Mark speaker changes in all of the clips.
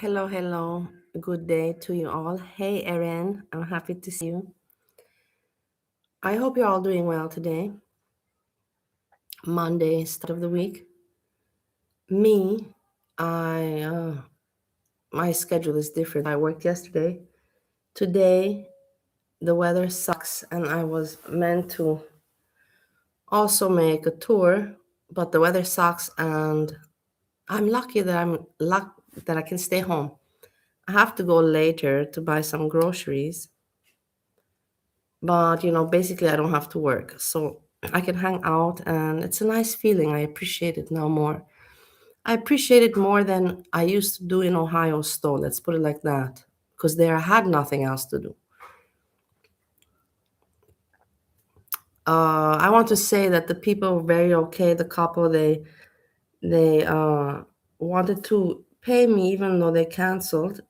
Speaker 1: Hello, hello. Good day to you all. Hey, Erin. I'm happy to see you. I hope you're all doing well today. Monday, start of the week. Me, my schedule is different. I worked yesterday. Today, the weather sucks, and I was meant to also make a tour, but the weather sucks, and I'm lucky that I can stay home. I have to go later to buy some groceries, but basically I don't have to work, so I can hang out, and it's a nice feeling. I appreciate it now more. I appreciate it more than I used to do in Ohio store, let's put it like that, because there I had nothing else to do. I want to say that the people were very okay. The couple, they wanted to pay me even though they canceled,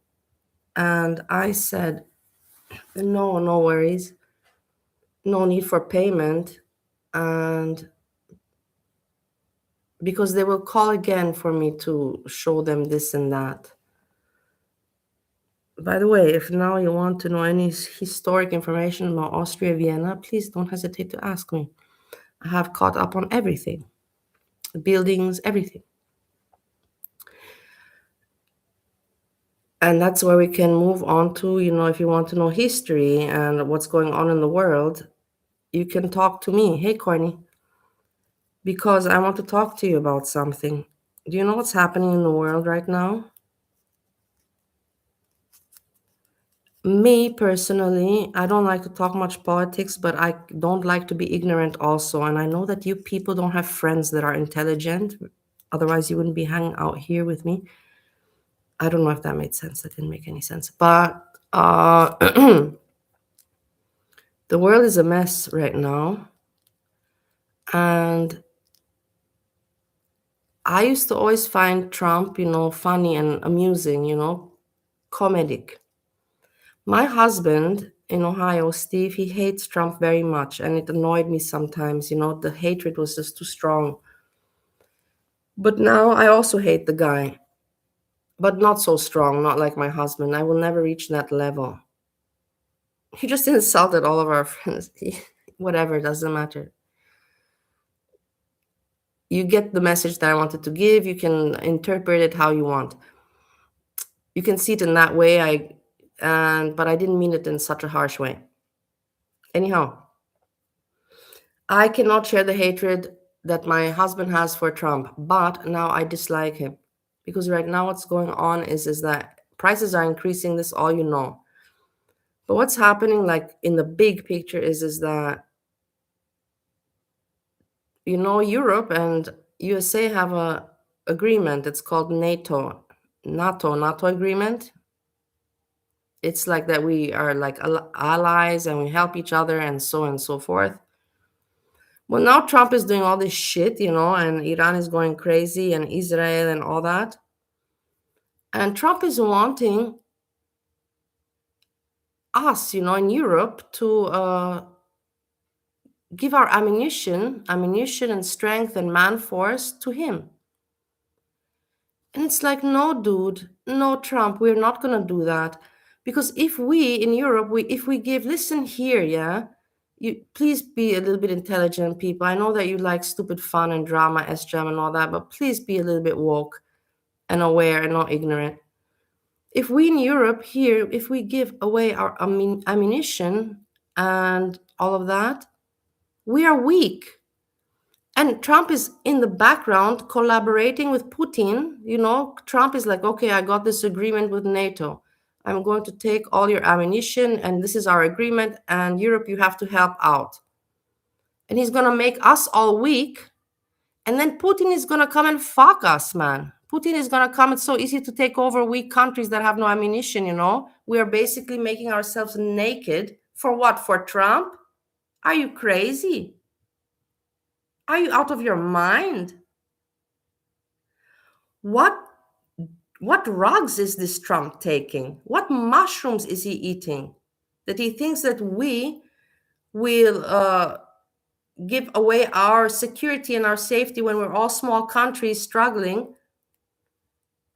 Speaker 1: and I said no worries, no need for payment, and because they will call again for me to show them this and that. By the way, if now you want to know any historic information about Austria, Vienna, please don't hesitate to ask me. I have caught up on everything, buildings, everything. And that's where we can move on to, if you want to know history and what's going on in the world, you can talk to me. Hey, Corny, because I want to talk to you about something. Do you know what's happening in the world right now? Me personally, I don't like to talk much politics, but I don't like to be ignorant also. And I know that you people don't have friends that are intelligent. Otherwise, you wouldn't be hanging out here with me. I don't know if that made sense. That didn't make any sense. But the world is a mess right now. And I used to always find Trump, funny and amusing, comedic. My husband in Ohio, Steve, he hates Trump very much, and it annoyed me sometimes. The hatred was just too strong. But now I also hate the guy, but not so strong, not like my husband. I will never reach that level. He just insulted all of our friends. Whatever, doesn't matter. You get the message that I wanted to give. You can interpret it how you want. You can see it in that way. But I didn't mean it in such a harsh way. Anyhow, I cannot share the hatred that my husband has for Trump, but now I dislike him because right now what's going on is that prices are increasing. This all you know. But what's happening, like in the big picture, is that Europe and USA have a agreement. It's called NATO agreement. It's like that we are like allies and we help each other and so on and so forth. Well, now Trump is doing all this shit, and Iran is going crazy and Israel and all that. And Trump is wanting us, in Europe to give our ammunition and strength and man force to him. And it's like, no, dude, no, Trump, we're not going to do that. Because if we in Europe, if we give, listen here, yeah, you please be a little bit intelligent, people. I know that you like stupid fun and drama, Sjam and all that, but please be a little bit woke and aware and not ignorant. If we in Europe here, if we give away our ammunition and all of that, we are weak. And Trump is in the background collaborating with Putin. Trump is like, okay, I got this agreement with NATO. I'm going to take all your ammunition, and this is our agreement. And Europe, you have to help out. And he's going to make us all weak. And then Putin is going to come and fuck us, man. Putin is going to come. It's so easy to take over weak countries that have no ammunition, We are basically making ourselves naked. For what? For Trump? Are you crazy? Are you out of your mind? What drugs is this Trump taking? What mushrooms is he eating? That he thinks that we will give away our security and our safety when we're all small countries struggling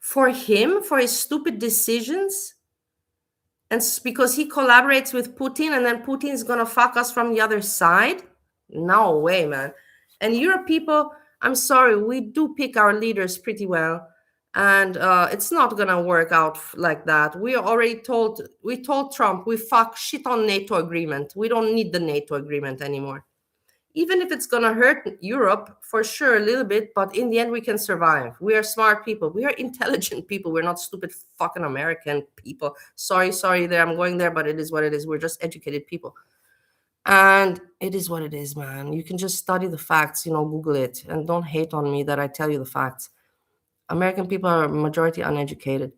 Speaker 1: for him, for his stupid decisions? And because he collaborates with Putin and then Putin is going to fuck us from the other side? No way, man. And Europe people, I'm sorry, we do pick our leaders pretty well. And it's not going to work out like that. We told Trump, we fuck shit on NATO agreement. We don't need the NATO agreement anymore. Even if it's going to hurt Europe, for sure, a little bit, but in the end, we can survive. We are smart people. We are intelligent people. We're not stupid fucking American people. Sorry, there, I'm going there, but it is what it is. We're just educated people. And it is what it is, man. You can just study the facts, Google it. And don't hate on me that I tell you the facts. American people are majority uneducated.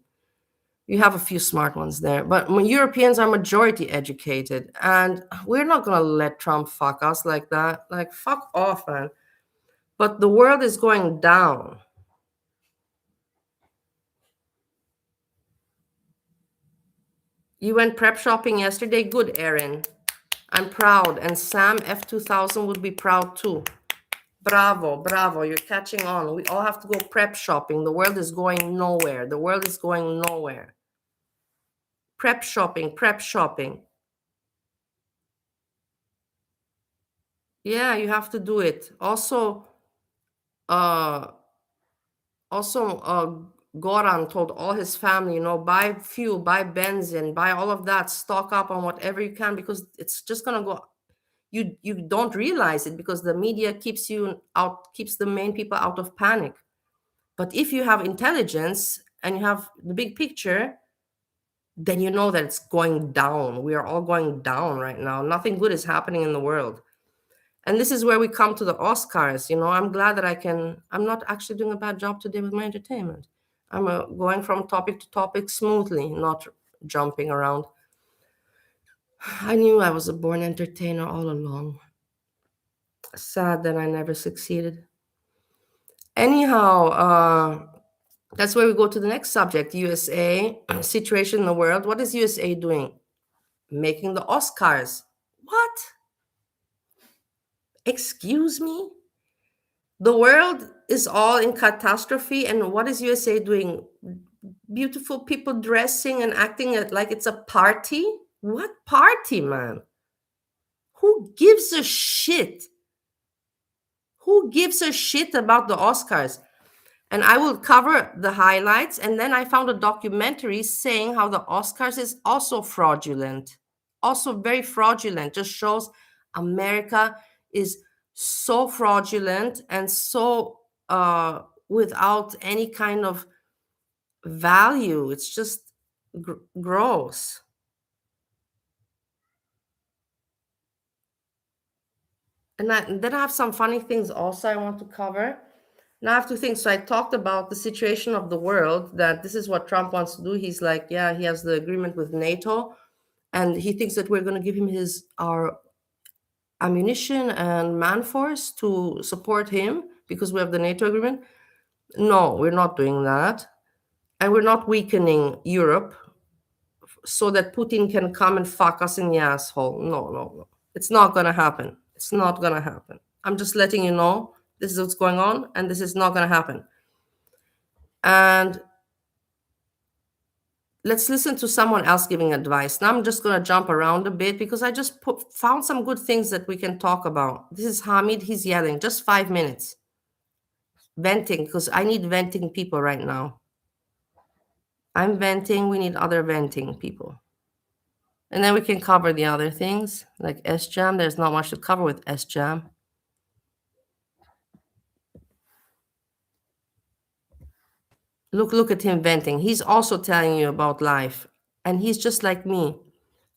Speaker 1: You have a few smart ones there, but Europeans are majority educated, and we're not going to let Trump fuck us like that. Like, fuck off, man. But the world is going down. You went prep shopping yesterday? Good, Erin. I'm proud, and Sam F2000 would be proud too. Bravo, you're catching on. We all have to go prep shopping. The world is going nowhere. Prep shopping. Yeah, you have to do it. Also, Goran told all his family, buy fuel, buy benzene, buy all of that, stock up on whatever you can, because it's just gonna go. You don't realize it because the media keeps the main people out of panic. But if you have intelligence and you have the big picture, then you know that it's going down. We are all going down right now. Nothing good is happening in the world. And this is where we come to the Oscars. You know, I'm glad that I'm not actually doing a bad job today with my entertainment. I'm going from topic to topic smoothly, not jumping around. I knew I was a born entertainer all along. Sad that I never succeeded. Anyhow, that's where we go to the next subject, USA, situation in the world. What is USA doing? Making the Oscars. What? Excuse me? The world is all in catastrophe, and what is USA doing? Beautiful people dressing and acting like it's a party? What party, man? Who gives a shit? Who gives a shit about the Oscars? And I will cover the highlights. And then I found a documentary saying how the Oscars is also fraudulent, also very fraudulent. Just shows America is so fraudulent and so without any kind of value. It's just gross. And then I have some funny things also I want to cover. Now I have to think. So I talked about the situation of the world, that this is what Trump wants to do. He's like, yeah, he has the agreement with NATO, and he thinks that we're going to give him our ammunition and man force to support him because we have the NATO agreement. No, we're not doing that. And we're not weakening Europe so that Putin can come and fuck us in the asshole. No. It's not going to happen. It's not going to happen. I'm just letting you know this is what's going on, and this is not going to happen. And let's listen to someone else giving advice. Now I'm just going to jump around a bit because I just found some good things that we can talk about. This is Hamid. He's yelling. Just 5 minutes. Venting, because I need venting people right now. I'm venting. We need other venting people. And then we can cover the other things like Sjam. There's not much to cover with Sjam. Look at him venting. He's also telling you about life. And he's just like me.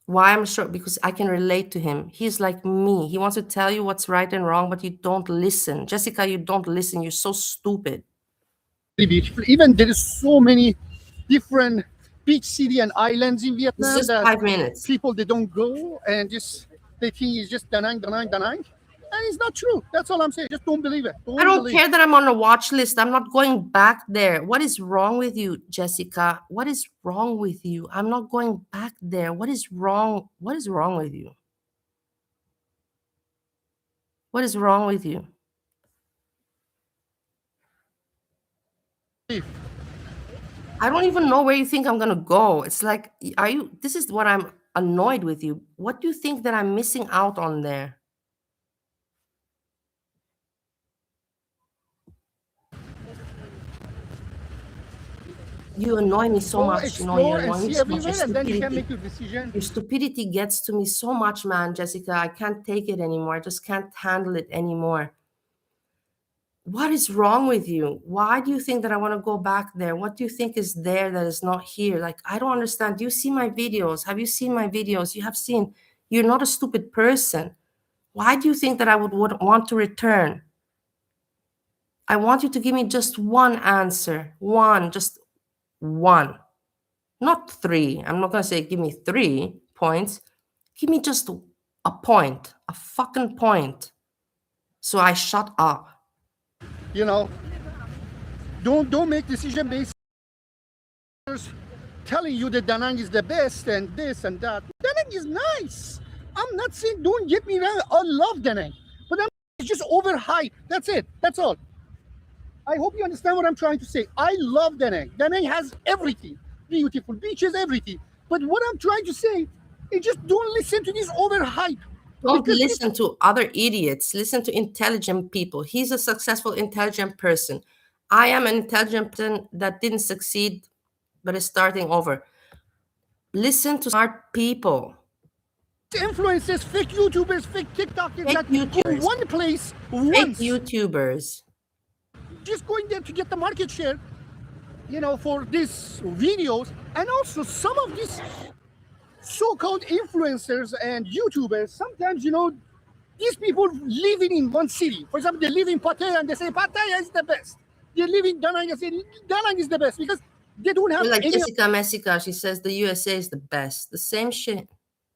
Speaker 1: Why I'm sure? Because I can relate to him. He's like me. He wants to tell you what's right and wrong, but you don't listen. Jessica, you don't listen. You're so stupid.
Speaker 2: Beautiful. Even there is so many different beach city and islands in Vietnam.
Speaker 1: It's just 5 minutes.
Speaker 2: People, they don't go and just they think it's just Da Nang. And it's not true. That's all I'm saying. Just don't believe it.
Speaker 1: I don't care that I'm on a watch list. I'm not going back there. What is wrong with you, Jessica? What is wrong with you? I'm not going back there. What is wrong? What is wrong with you? What is wrong with you? I don't even know where you think I'm going to go. It's like, this is what I'm annoyed with you. What do you think that I'm missing out on there? You annoy me so much. You know, you annoy me so much. Your stupidity gets to me so much, man, Jessica. I can't take it anymore. I just can't handle it anymore. What is wrong with you? Why do you think that I want to go back there? What do you think is there that is not here? Like, I don't understand. Do you see my videos? Have you seen my videos? You have seen. You're not a stupid person. Why do you think that I would want to return? I want you to give me just one answer. Just one, not 3. I'm not going to say give me 3 points. Give me just a point, a fucking point. So I shut up.
Speaker 2: You know, don't make decision based telling you that Da Nang is the best and this and that. Da Nang is nice. I'm not saying, don't get me wrong, I love Da Nang, but it's just overhyped. That's it. That's all. I hope you understand what I'm trying to say. I love Da Nang. Da Nang has everything. Beautiful beaches, everything. But what I'm trying to say is just don't listen to this overhype.
Speaker 1: Don't listen to other idiots. Listen to intelligent people. He's a successful, intelligent person. I am an intelligent person that didn't succeed, but is starting over. Listen to smart people.
Speaker 2: Influencers, fake YouTubers, fake TikTokers
Speaker 1: Fake
Speaker 2: that
Speaker 1: YouTubers.
Speaker 2: go one place
Speaker 1: Fake
Speaker 2: once.
Speaker 1: YouTubers.
Speaker 2: Just going there to get the market share. for these videos, and also some of these so-called influencers and YouTubers, sometimes, these people living in one city. For example, they live in Pattaya and they say Pattaya is the best. They live in Da Nang and say Da Nang is the best because they don't have
Speaker 1: Like
Speaker 2: any
Speaker 1: Jessica Messica, she says the USA is the best. The same shit.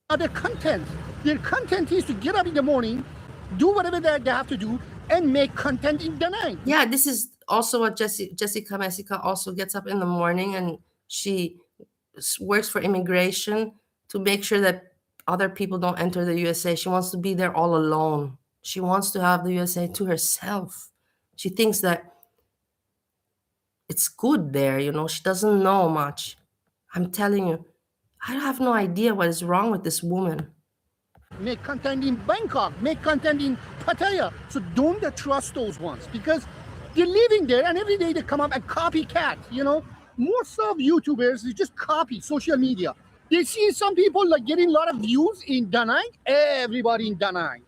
Speaker 2: other content. Their content is to get up in the morning, do whatever they have to do, and make content in Da Nang.
Speaker 1: Yeah, this is also what Jessica Messica also gets up in the morning and she works for immigration to make sure that other people don't enter the USA. She wants to be there all alone. She wants to have the USA to herself. She thinks that it's good there, she doesn't know much. I'm telling you, I have no idea what is wrong with this woman.
Speaker 2: Make content in Bangkok, make content in Pattaya. So don't trust those ones because they're living there and every day they come up and copycat, Most of YouTubers, they just copy social media. They see some people like getting a lot of views in Da Nang, everybody in Da Nang.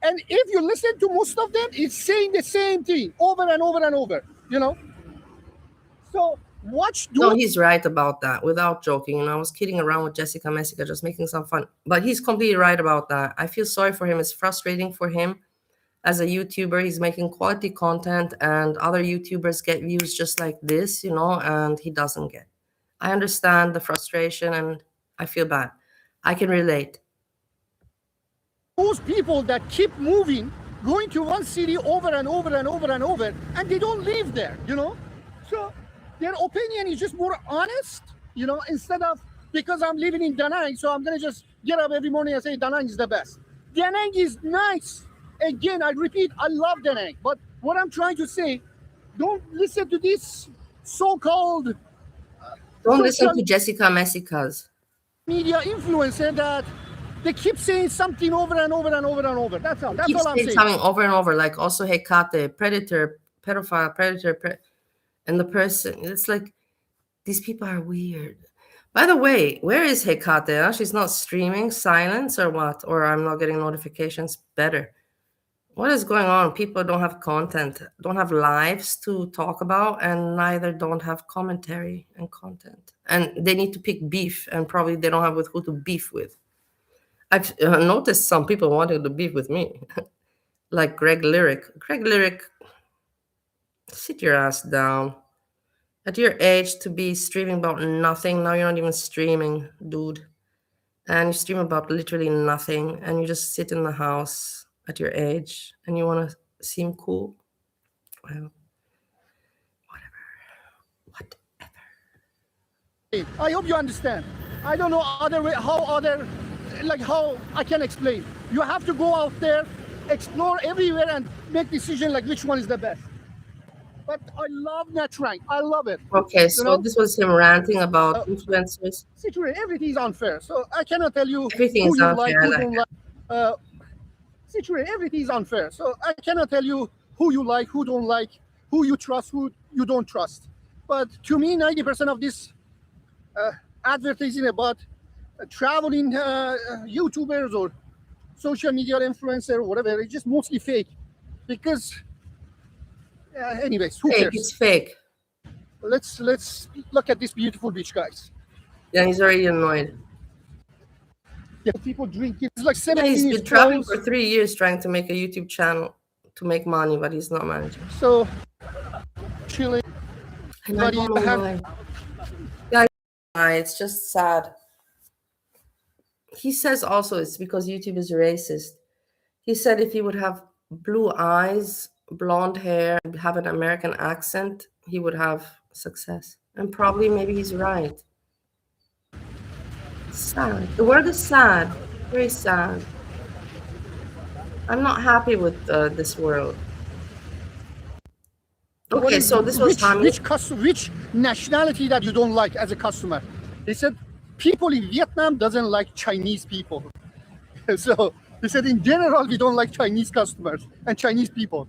Speaker 2: And if you listen to most of them, it's saying the same thing over and over and over, So watch those.
Speaker 1: No, he's right about that, without joking. I was kidding around with Jessica Messica, just making some fun. But he's completely right about that. I feel sorry for him. It's frustrating for him as a YouTuber. He's making quality content and other YouTubers get views just like this, and he doesn't get. I understand the frustration and I feel bad. I can relate.
Speaker 2: Those people that keep moving, going to one city over and over and over and over, and they don't live there, So their opinion is just more honest, instead of because I'm living in Da Nang, so I'm going to just get up every morning and say Da Nang is the best. Da Nang is nice. Again, I repeat, I love Da Nang. But what I'm trying to say, don't listen to this so-called
Speaker 1: Don't listen to Jessica Messica's
Speaker 2: media influencer that they keep saying something over and over and over and over. That's all. That's all I'm saying.
Speaker 1: Something over and over, like also Hecate, predator, pedophile, predator, and the person. It's like these people are weird. By the way, where is Hecate? Huh? She's not streaming, silence or what? Or I'm not getting notifications. Better. What is going on? People don't have content, don't have lives to talk about, and neither don't have commentary and content. And they need to pick beef, and probably they don't have with who to beef with. I've noticed some people wanting to beef with me, like Greg Lyric. Greg Lyric, sit your ass down. At your age to be streaming about nothing, now you're not even streaming, dude. And you stream about literally nothing, and you just sit in the house at your age, and you want to seem cool. Well, whatever.
Speaker 2: I hope you understand. I don't know how I can explain. You have to go out there, explore everywhere, and make decision like which one is the best. But I love Natrang. I love it.
Speaker 1: Okay, so this was him ranting about influencers.
Speaker 2: Situation, everything is unfair. So I cannot tell you
Speaker 1: Everything
Speaker 2: who
Speaker 1: is
Speaker 2: you
Speaker 1: unfair,
Speaker 2: like,
Speaker 1: I
Speaker 2: who
Speaker 1: like
Speaker 2: don't like. Situation, everything is unfair. So I cannot tell you who you like, who don't like, who you trust, who you don't trust. But to me, 90% of this advertising about traveling YouTubers or social media influencer or whatever, it's just mostly fake. Because, anyways, who
Speaker 1: Fake,
Speaker 2: cares?
Speaker 1: it's fake.
Speaker 2: Let's look at this beautiful beach, guys.
Speaker 1: Yeah, he's already annoyed.
Speaker 2: Yeah, people drinking. It's like
Speaker 1: Yeah,
Speaker 2: 17
Speaker 1: he's
Speaker 2: years
Speaker 1: been traveling
Speaker 2: close.
Speaker 1: for 3 years trying to make a YouTube channel to make money, but he's not managing.
Speaker 2: So chilling.
Speaker 1: And I don't know why. Yeah, it's just sad. He says also it's because YouTube is racist. He said if he would have blue eyes, blonde hair, have an American accent, he would have success. And probably maybe he's right. Sad. The word is sad. Very sad. I'm not happy with this world. Okay, so this was HAMID.
Speaker 2: Which nationality that you don't like as a customer? They said people in Vietnam doesn't like Chinese people. So they said in general we don't like Chinese customers and Chinese people.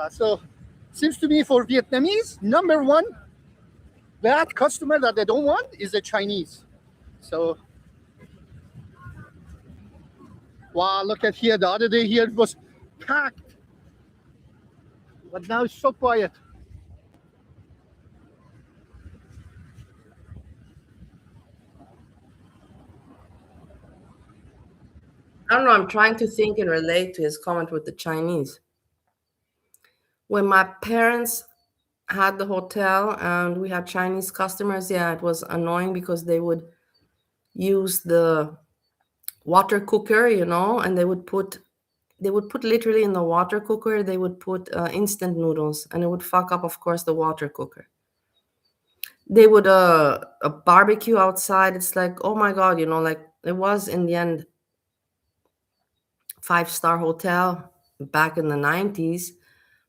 Speaker 2: So seems to me for Vietnamese, number one bad customer that they don't want is the Chinese. So wow, look at here. The other day here it was packed. But now it's so quiet.
Speaker 1: I don't know. I'm trying to think and relate to his comment with the Chinese. When my parents had the hotel and we had Chinese customers, yeah, it was annoying because they would use the water cooker, and they would put literally in the water cooker, they would put instant noodles, and it would fuck up, of course, the water cooker. They would a barbecue outside. It's like, oh my God, like it was in the end 5-star hotel back in the 90s,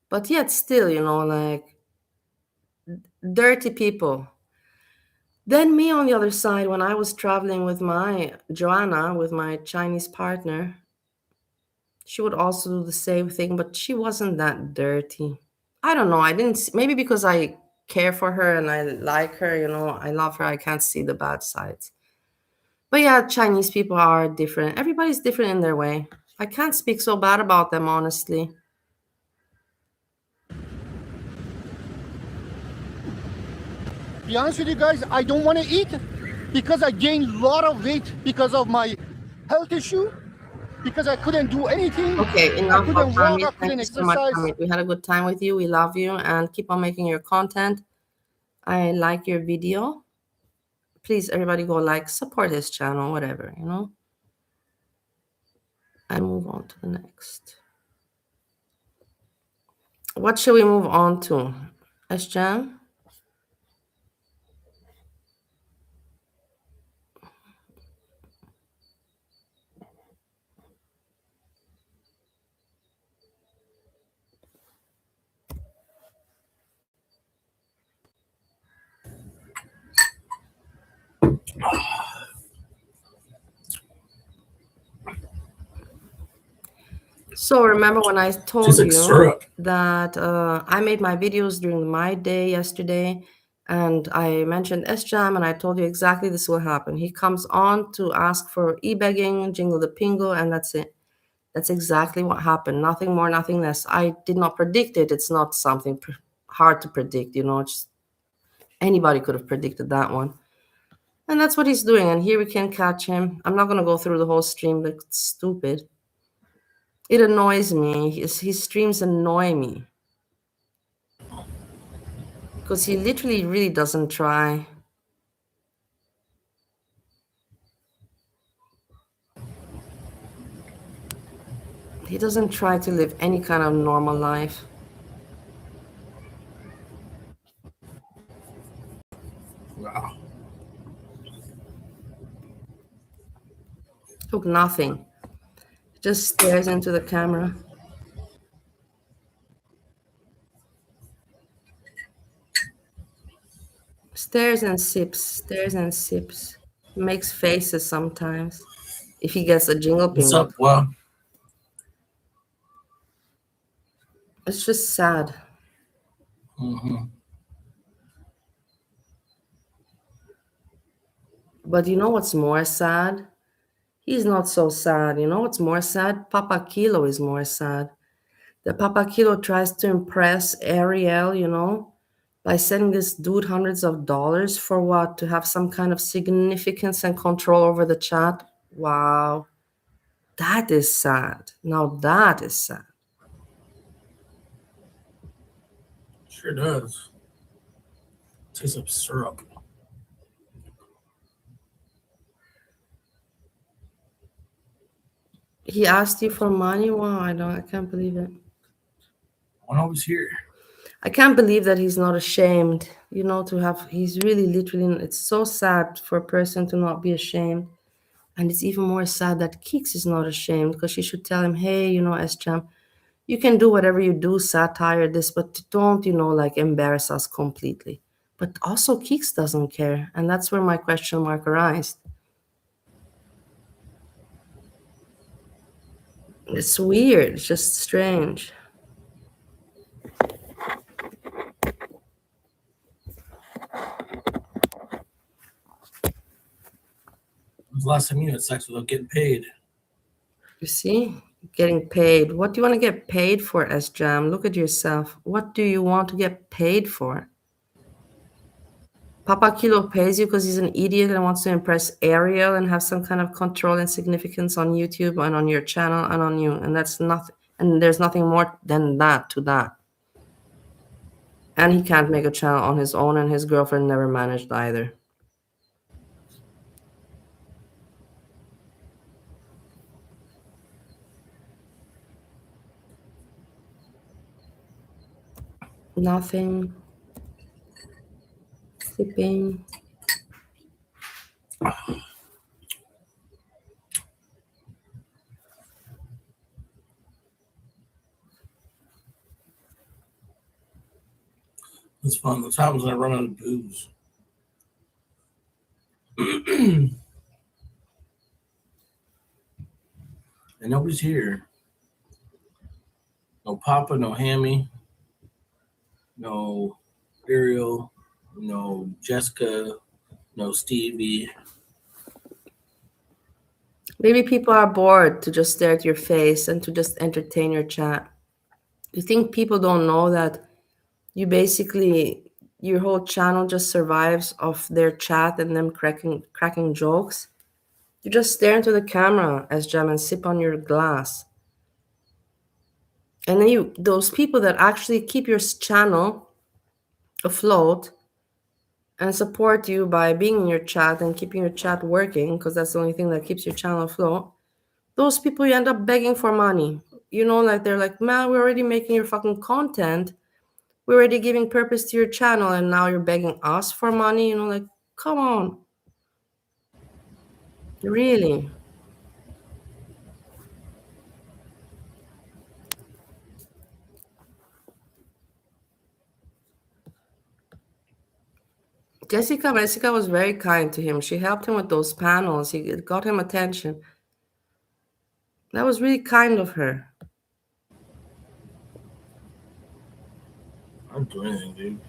Speaker 1: but yet still, like dirty people. Then me on the other side, when I was traveling with my Joanna, with my Chinese partner, she would also do the same thing, but she wasn't that dirty. I don't know. I didn't see, maybe because I care for her and I like her, I love her. I can't see the bad sides. But yeah, Chinese people are different. Everybody's different in their way. I can't speak so bad about them, honestly.
Speaker 2: Be honest with you guys, I don't want to eat because I gained a lot of weight because of my health issue, because I couldn't do anything.
Speaker 1: Okay,
Speaker 2: I
Speaker 1: enough of
Speaker 2: couldn't walk,
Speaker 1: Hamid.
Speaker 2: I
Speaker 1: Thank
Speaker 2: couldn't
Speaker 1: you so much,
Speaker 2: exercise.
Speaker 1: Hamid. We had a good time with you. We love you and keep on making your content. I like your video. Please, everybody go like, support his channel, whatever, and move on to the next. What should we move on to? Sjam? So remember when I told
Speaker 3: like
Speaker 1: you
Speaker 3: syrup.
Speaker 1: that I made my videos during my day yesterday, and I mentioned Sjam, and I told you exactly this will happen. He comes on to ask for e-begging, jingle the pingo, and that's it. That's exactly what happened. Nothing more, nothing less. I did not predict it. It's not something hard to predict, just anybody could have predicted that one. And that's what he's doing. And here we can catch him. I'm not going to go through the whole stream. That's stupid. It annoys me. His streams annoy me. Because he literally really doesn't try. He doesn't try to live any kind of normal life.
Speaker 3: Wow.
Speaker 1: Look, nothing. Just stares into the camera. Stares and sips, stares and sips. Makes faces sometimes. If he gets a jingle
Speaker 3: What's
Speaker 1: pingo.
Speaker 3: up, Wow?
Speaker 1: It's just sad.
Speaker 3: Mm-hmm.
Speaker 1: But you know what's more sad? He's not so sad. You know what's more sad? Papa Kilo is more sad. The Papa Kilo tries to impress Ariel, by sending this dude hundreds of dollars for what? To have some kind of significance and control over the chat? Wow. That is sad. Now that is sad.
Speaker 3: Sure does. Tastes like syrup.
Speaker 1: He asked you for money? Wow, I can't believe it.
Speaker 3: When I was here.
Speaker 1: I can't believe that he's not ashamed, he's really literally, it's so sad for a person to not be ashamed. And it's even more sad that Keeks is not ashamed, because she should tell him, hey, Sjam, you can do whatever you do, satire this, but don't, like embarrass us completely. But also Keeks doesn't care. And that's where my question mark arises. It's weird. It's just strange.
Speaker 3: When's the last time you had sex without getting paid?
Speaker 1: You see? Getting paid. What do you want to get paid for, Sjam? Look at yourself. What do you want to get paid for? Papa Kilo pays you because he's an idiot and wants to impress Ariel and have some kind of control and significance on YouTube and on your channel and on you. And that's nothing. And there's nothing more than that to that. And he can't make a channel on his own, and his girlfriend never managed either. Nothing. Sleeping.
Speaker 3: It's fun. That's happens when I run out of booze. And nobody's here. No Papa, no Hammy, no Ariel, no Jessica, no Stevie.
Speaker 1: Maybe people are bored to just stare at your face and to just entertain your chat. You think people don't know that you basically, your whole channel just survives off their chat and them cracking jokes? You just stare into the camera, as Sjam, and sip on your glass. And then those people that actually keep your channel afloat and support you by being in your chat and keeping your chat working, because that's the only thing that keeps your channel afloat, those people, you end up begging for money. You know, like they're like, man, we're already making your fucking content. We're already giving purpose to your channel, and now you're begging us for money. You know, like, come on. Really? Jessica was very kind to him. She helped him with those panels. It got him attention. That was really kind of her.
Speaker 3: I don't do anything, dude.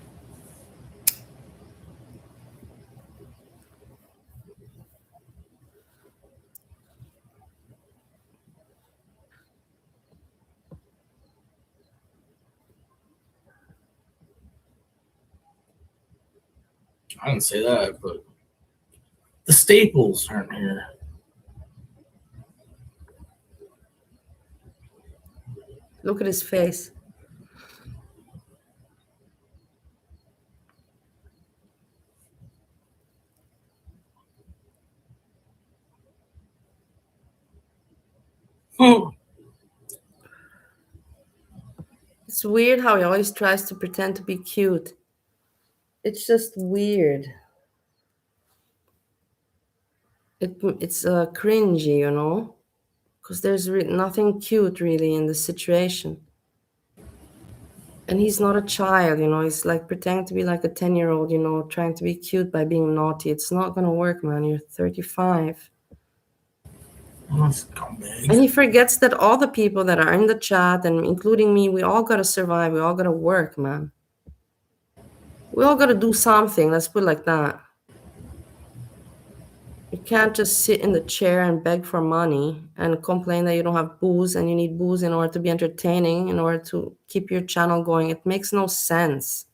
Speaker 3: I didn't say that, but the staples aren't here.
Speaker 1: Look at his face. It's weird how he always tries to pretend to be cute. It's just weird. It's cringy, you know, because there's nothing cute really in the situation. And he's not a child, you know. He's like pretending to be like a 10-year-old, you know, trying to be cute by being naughty. It's not gonna work, man. You're 35. And he forgets that all the people that are in the chat, and including me, we all gotta survive. We all gotta work, man. We all gotta do something. Let's put it like that. You can't just sit in the chair and beg for money and complain that you don't have booze, and you need booze in order to be entertaining, in order to keep your channel going. It makes no sense.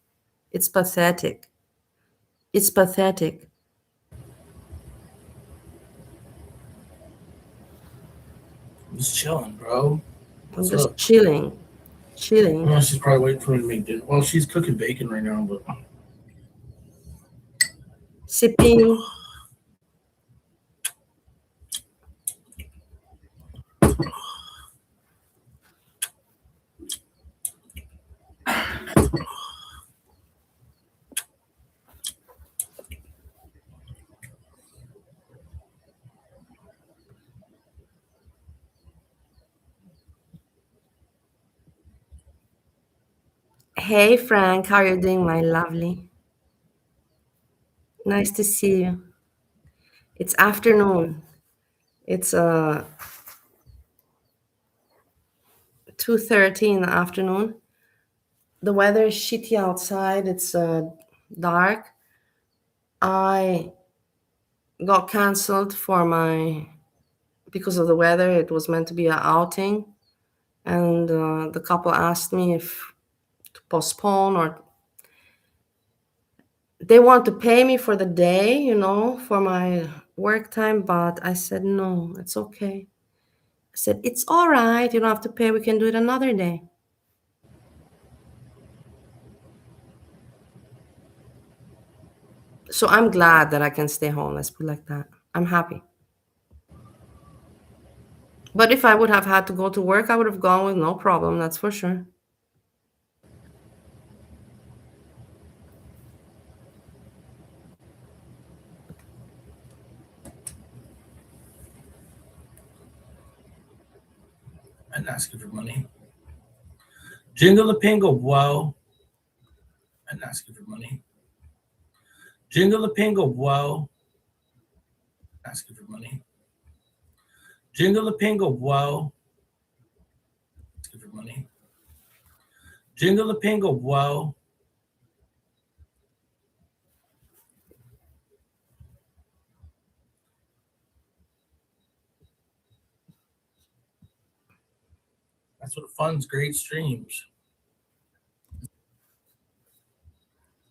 Speaker 1: It's pathetic. It's pathetic.
Speaker 3: I'm just chilling, bro.
Speaker 1: I'm just chilling. Chilling.
Speaker 3: Well, she's probably waiting for me to make dinner. Well, she's cooking bacon right now, but
Speaker 1: Sipping. Hey Frank, how are you doing, my lovely? Nice to see you. It's afternoon. It's 2:30 in the afternoon. The weather is shitty outside. It's dark. I got canceled because of the weather. It was meant to be an outing, and the couple asked me if to postpone or they want to pay me for the day, you know, for my work time, but I said, no, it's okay. I said, it's all right. You don't have to pay. We can do it another day. So I'm glad that I can stay home. Let's put it like that. I'm happy. But if I would have had to go to work, I would have gone with no problem. That's for sure.
Speaker 3: And asking for money. Jingle the pingle, whoa. And asking for money. Jingle the pingle, whoa. Asking for money. Jingle the pingle, whoa. Asking for money. Jingle the pingle, whoa. That's what funds great streams.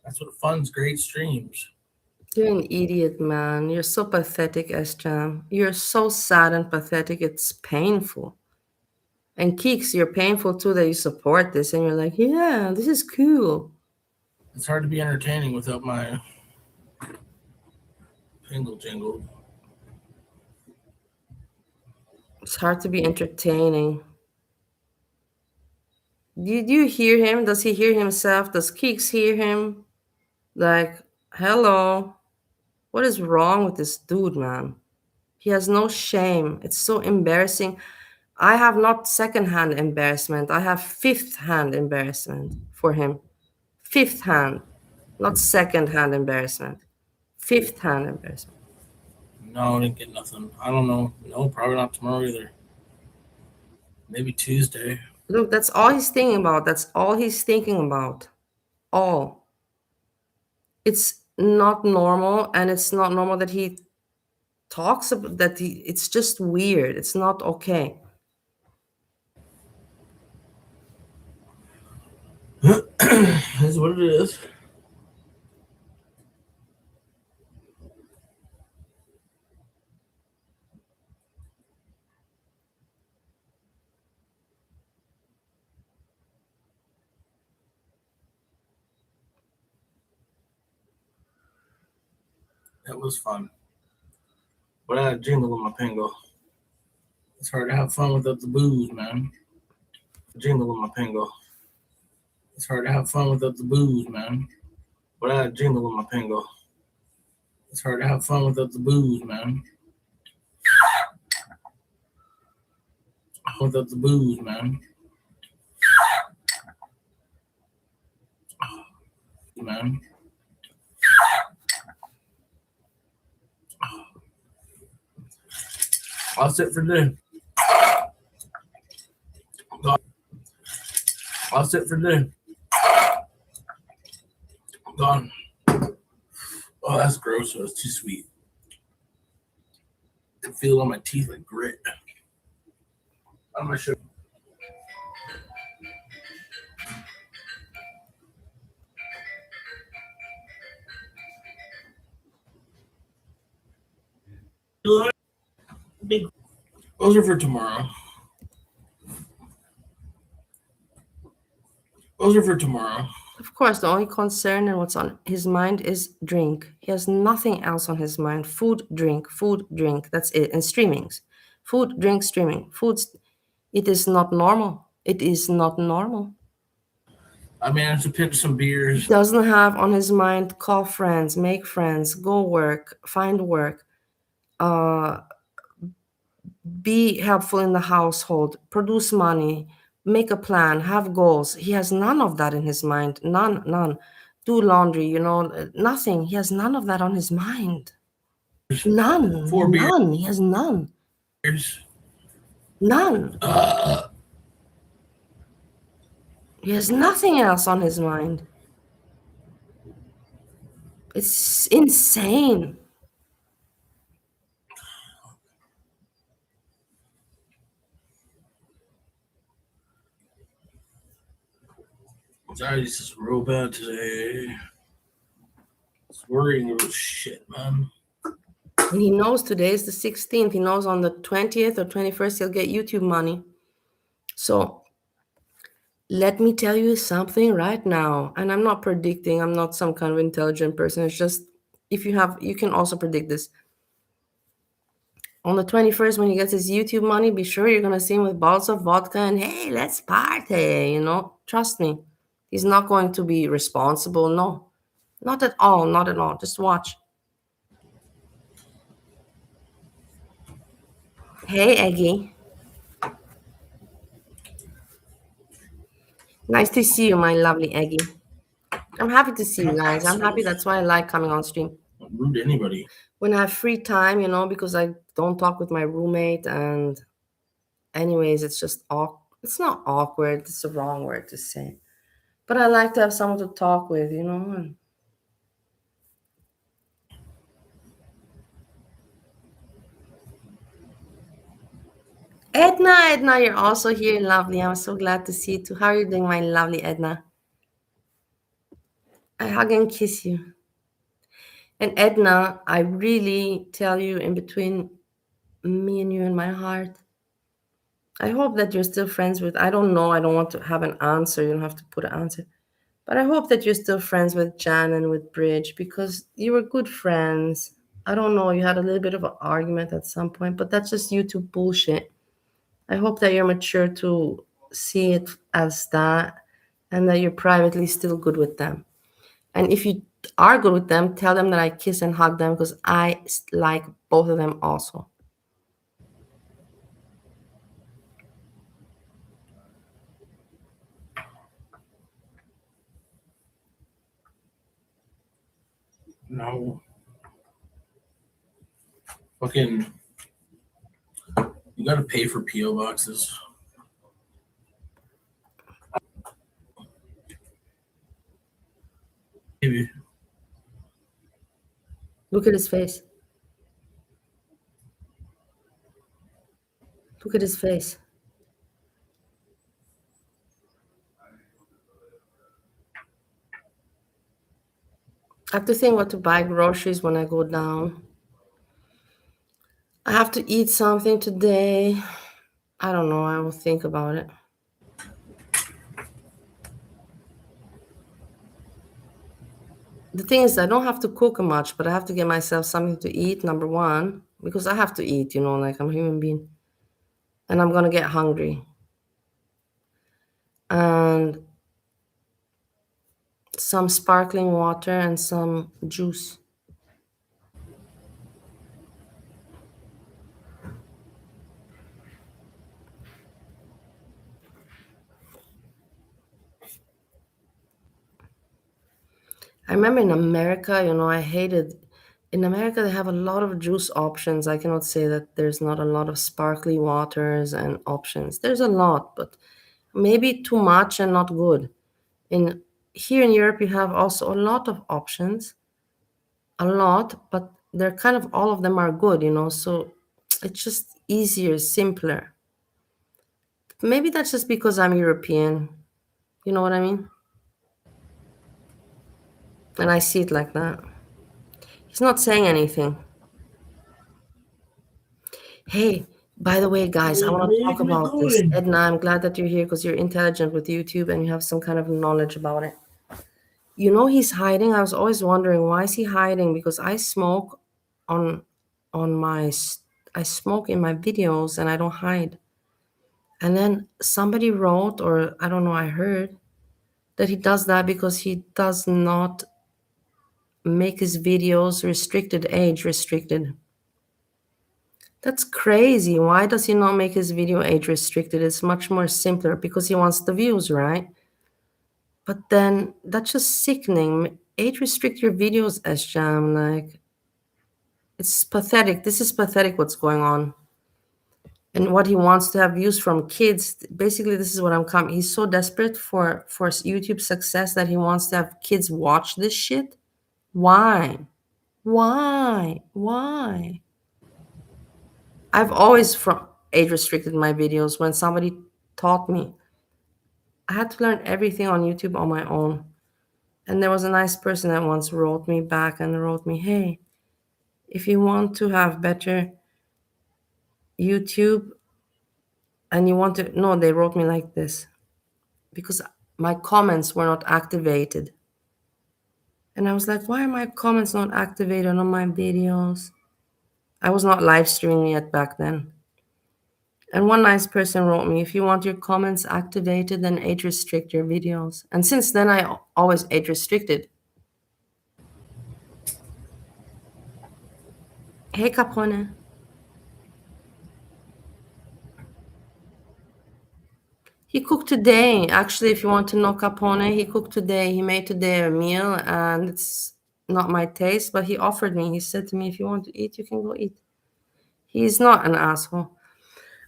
Speaker 3: That's what funds great streams.
Speaker 1: You're an idiot, man. You're so pathetic, Sjam. You're so sad and pathetic. It's painful. And Keeks, you're painful too that you support this and you're like, yeah, this is cool.
Speaker 3: It's hard to be entertaining without my pingle jingle.
Speaker 1: It's hard to be entertaining. Did you hear him? Does he hear himself? Does Keeks hear him? Like, hello. What is wrong with this dude, man? He has no shame. It's so embarrassing. I have not second-hand embarrassment. I have fifth-hand embarrassment for him. Fifth hand, not second-hand embarrassment. Fifth-hand embarrassment.
Speaker 3: No, I didn't get nothing. I don't know. No, probably not tomorrow either. Maybe Tuesday.
Speaker 1: Look, that's all he's thinking about. That's all he's thinking about. All. It's not normal, and it's not normal that he talks about that. It's just weird. It's not okay.
Speaker 3: That's what it is. That was fun. But I had a jingle with my pingle. It's hard to have fun without the booze, man. Jingle with my pingle. It's hard to have fun without the booze, man. But I had a jingle with my pingle. It's hard to have fun without the booze, man. Without the booze, man. Man. That's it for today. That's it for today. Gone. Oh, that's gross. That's too sweet. I can feel it on my teeth like grit. I'm gonna show. Big. Those are for tomorrow. Those are for tomorrow.
Speaker 1: Of course, the only concern and what's on his mind is drink. He has nothing else on his mind. Food, drink, food, drink. That's it. And streamings. Food, drink, streaming. Foods. It is not normal. It is not normal.
Speaker 3: I managed to pick some beers.
Speaker 1: He doesn't have on his mind call friends, make friends, go work, find work, be helpful in the household, produce money, make a plan, have goals. He has none of that in his mind. None. Do laundry, nothing. He has none of that on his mind. None.
Speaker 3: 4 beers.
Speaker 1: None. He has none. None. He has nothing else on his mind. It's insane.
Speaker 3: Sorry, this is real bad today. worrying about shit, man.
Speaker 1: And he knows today is the 16th. He knows on the 20th or 21st he'll get YouTube money. So let me tell you something right now. And I'm not predicting. I'm not some kind of intelligent person. It's just if you can also predict this. On the 21st, when he gets his YouTube money, be sure you're going to see him with bottles of vodka and, hey, let's party, Trust me. He's not going to be responsible. No, not at all. Not at all. Just watch. Hey, Eggy. Nice to see you, my lovely Eggy. I'm happy to see you guys. I'm happy. That's why I like coming on stream.
Speaker 3: Don't rude to anybody.
Speaker 1: When I have free time, because I don't talk with my roommate. And anyways, it's just awkward. It's not awkward. It's the wrong word to say. But I like to have someone to talk with, and Edna, you're also here. Lovely. I'm so glad to see you too. How are you doing, my lovely Edna? I hug and kiss you. And Edna, I really tell you, in between me and you in my heart, I hope that you're still friends with, I don't know, I don't want to have an answer. You don't have to put an answer. But I hope that you're still friends with Jan and with Bridge, because you were good friends. I don't know, you had a little bit of an argument at some point, but that's just YouTube bullshit. I hope that you're mature to see it as that, and that you're privately still good with them. And if you are good with them, tell them that I kiss and hug them, because I like both of them also.
Speaker 3: No. Fucking, you gotta pay for PO boxes. Maybe.
Speaker 1: Look at his face. Look at his face. I have to think what to buy groceries when I go down. I have to eat something today. I don't know. I will think about it. The thing is, I don't have to cook much, but I have to get myself something to eat, number one, because I have to eat, like I'm a human being. And I'm going to get hungry. And some sparkling water and some juice. I remember in America, I hated. In America, they have a lot of juice options. I cannot say that there's not a lot of sparkly waters and options. There's a lot, but maybe too much and not good. Here in Europe, you have also a lot of options. A lot, but they're kind of, all of them are good, so it's just easier, simpler. Maybe that's just because I'm European. You know what I mean? And I see it like that. He's not saying anything. Hey, by the way, guys, I want to talk about this. Edna, I'm glad that you're here because you're intelligent with YouTube and you have some kind of knowledge about it. He's hiding. I was always wondering, why is he hiding? Because I smoke on I smoke in my videos and I don't hide. And then somebody wrote, or I don't know, I heard that he does that because he does not make his videos age restricted. That's crazy. Why does he not make his video age restricted? It's much more simpler because he wants the views, right? But then that's just sickening. Age restrict your videos, Sjam. Like, it's pathetic. This is pathetic what's going on. And what he wants to have views from kids. Basically, this is what I'm coming. He's so desperate for YouTube success that he wants to have kids watch this shit. Why? I've always age restricted my videos. When somebody taught me, I had to learn everything on YouTube on my own. And there was a nice person that once wrote me back and wrote me, hey, if you want to have better YouTube and you want to, no, they wrote me like this, because my comments were not activated. And I was like, why are my comments not activated on my videos? I was not live streaming yet back then. And one nice person wrote me, if you want your comments activated, then age restrict your videos. And since then, I always age restricted. Hey, Capone. He cooked today. Actually, if you want to know Capone, he cooked today. He made today a meal, and it's not my taste, but he offered me. He said to me, if you want to eat, you can go eat. He's not an asshole.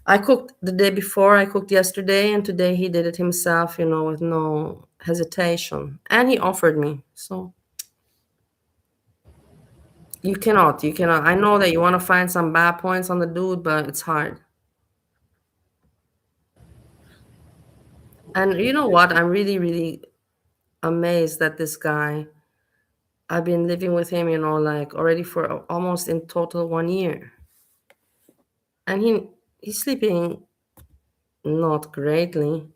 Speaker 1: I cooked the day before, I cooked yesterday, and today he did it himself, with no hesitation. And he offered me. So you cannot. I know that you want to find some bad points on the dude, but it's hard. And you know what? I'm really, really amazed that this guy, I've been living with him, already for almost in total 1 year. And he's sleeping not greatly.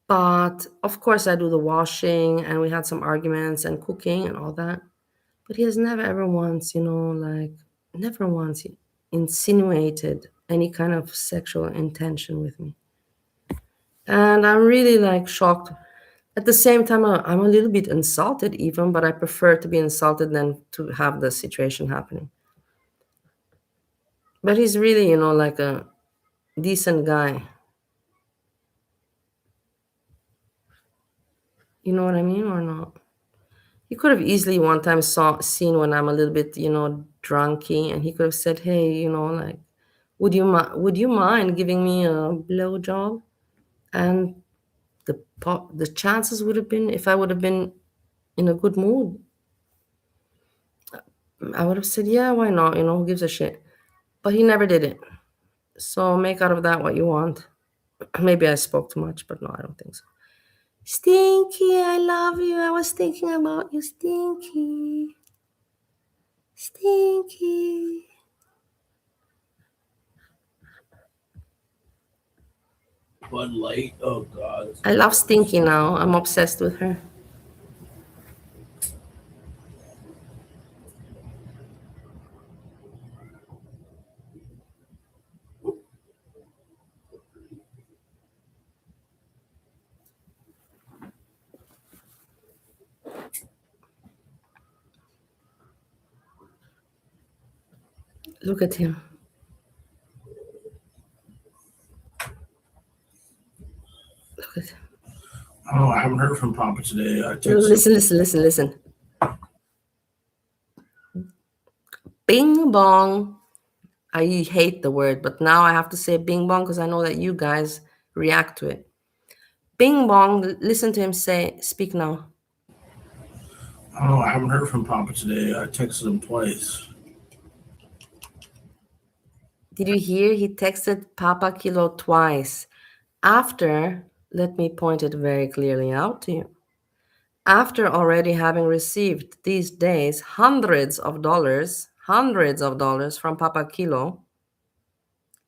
Speaker 1: But of course I do the washing, and we had some arguments and cooking and all that. But he has never ever once, never once insinuated any kind of sexual intention with me. And I'm really shocked. At the same time, I'm a little bit insulted even, but I prefer to be insulted than to have the situation happening. But he's really, like a decent guy. You know what I mean or not? He could have easily one time seen when I'm a little bit, drunky, and he could have said, hey, would you mind giving me a blowjob? And the chances would have been, if I would have been in a good mood, I would have said, yeah, why not? Who gives a shit? But he never did it. So make out of that what you want. Maybe I spoke too much, but no, I don't think so. Stinky, I love you. I was thinking about you, Stinky. Stinky.
Speaker 3: Bud Light. Oh God.
Speaker 1: I love Stinky now. I'm obsessed with her. Look at him. Look at him.
Speaker 3: Oh, I haven't heard from Papa today. I texted
Speaker 1: Listen. Bing bong. I hate the word, but now I have to say bing bong because I know that you guys react to it. Bing bong. Listen to him speak now.
Speaker 3: Oh, I haven't heard from Papa today. I texted him twice.
Speaker 1: Did you hear? He texted Papa Kilo twice. After, let me point it very clearly out to you. After already having received these days hundreds of dollars from Papa Kilo,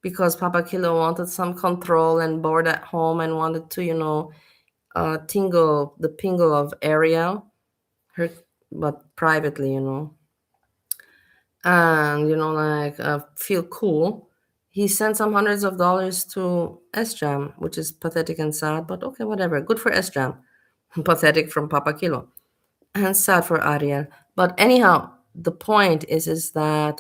Speaker 1: because Papa Kilo wanted some control and bored at home and wanted to, tingle the pingle of Ariel, but privately, and feel cool. He sent some hundreds of dollars to Sjam, which is pathetic and sad, but okay, whatever. Good for Sjam. Pathetic from Papa Kilo. And sad for Ariel. But anyhow, the point is that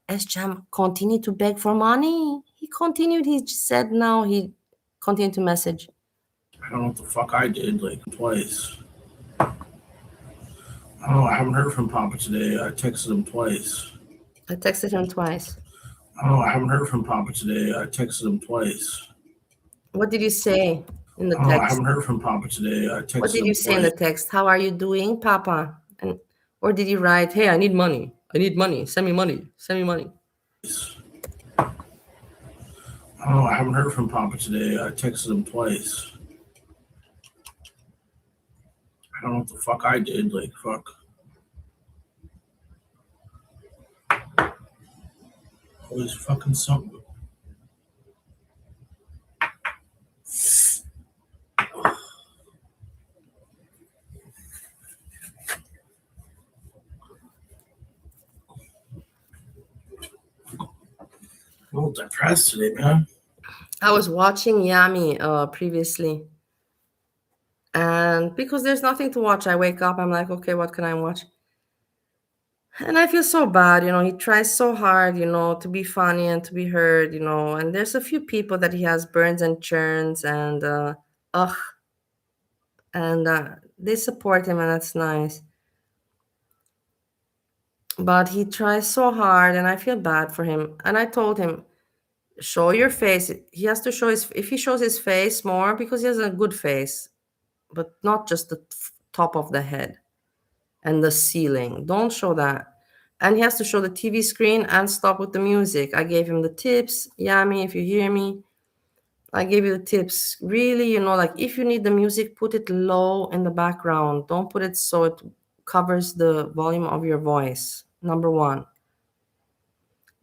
Speaker 1: Sjam continued to beg for money. He just said now he continued to message.
Speaker 3: I don't know what the fuck I did, twice. Oh, I haven't heard from Papa today. I texted him twice.
Speaker 1: I texted him twice.
Speaker 3: Oh, I haven't heard from Papa today. I texted him twice.
Speaker 1: What did you say in the
Speaker 3: Oh,
Speaker 1: text?
Speaker 3: I haven't heard from Papa today. I texted him
Speaker 1: What did you say in the text? How are you doing, Papa? Or did you write, hey, I need money. Send me money.
Speaker 3: Oh, I haven't heard from Papa today. I texted him twice. I I don't know what the fuck I did. Like, fuck. Always fucking something. I'm a little depressed today, man.
Speaker 1: I was watching Yami previously, and because there's nothing to watch, I wake up, I'm like, okay, what can I watch? And I feel so bad, he tries so hard, to be funny and to be heard, and there's a few people that he has burns and churns and ugh, and they support him, and that's nice. But he tries so hard, and I feel bad for him. And I told him, show your face. He has to show if he shows his face more, because he has a good face, but not just the top of the head and the ceiling. Don't show that. And he has to show the TV screen and stop with the music. I gave him the tips. Yami, if you hear me, I gave you the tips. Really, like if you need the music, put it low in the background. Don't put it so it covers the volume of your voice. Number one.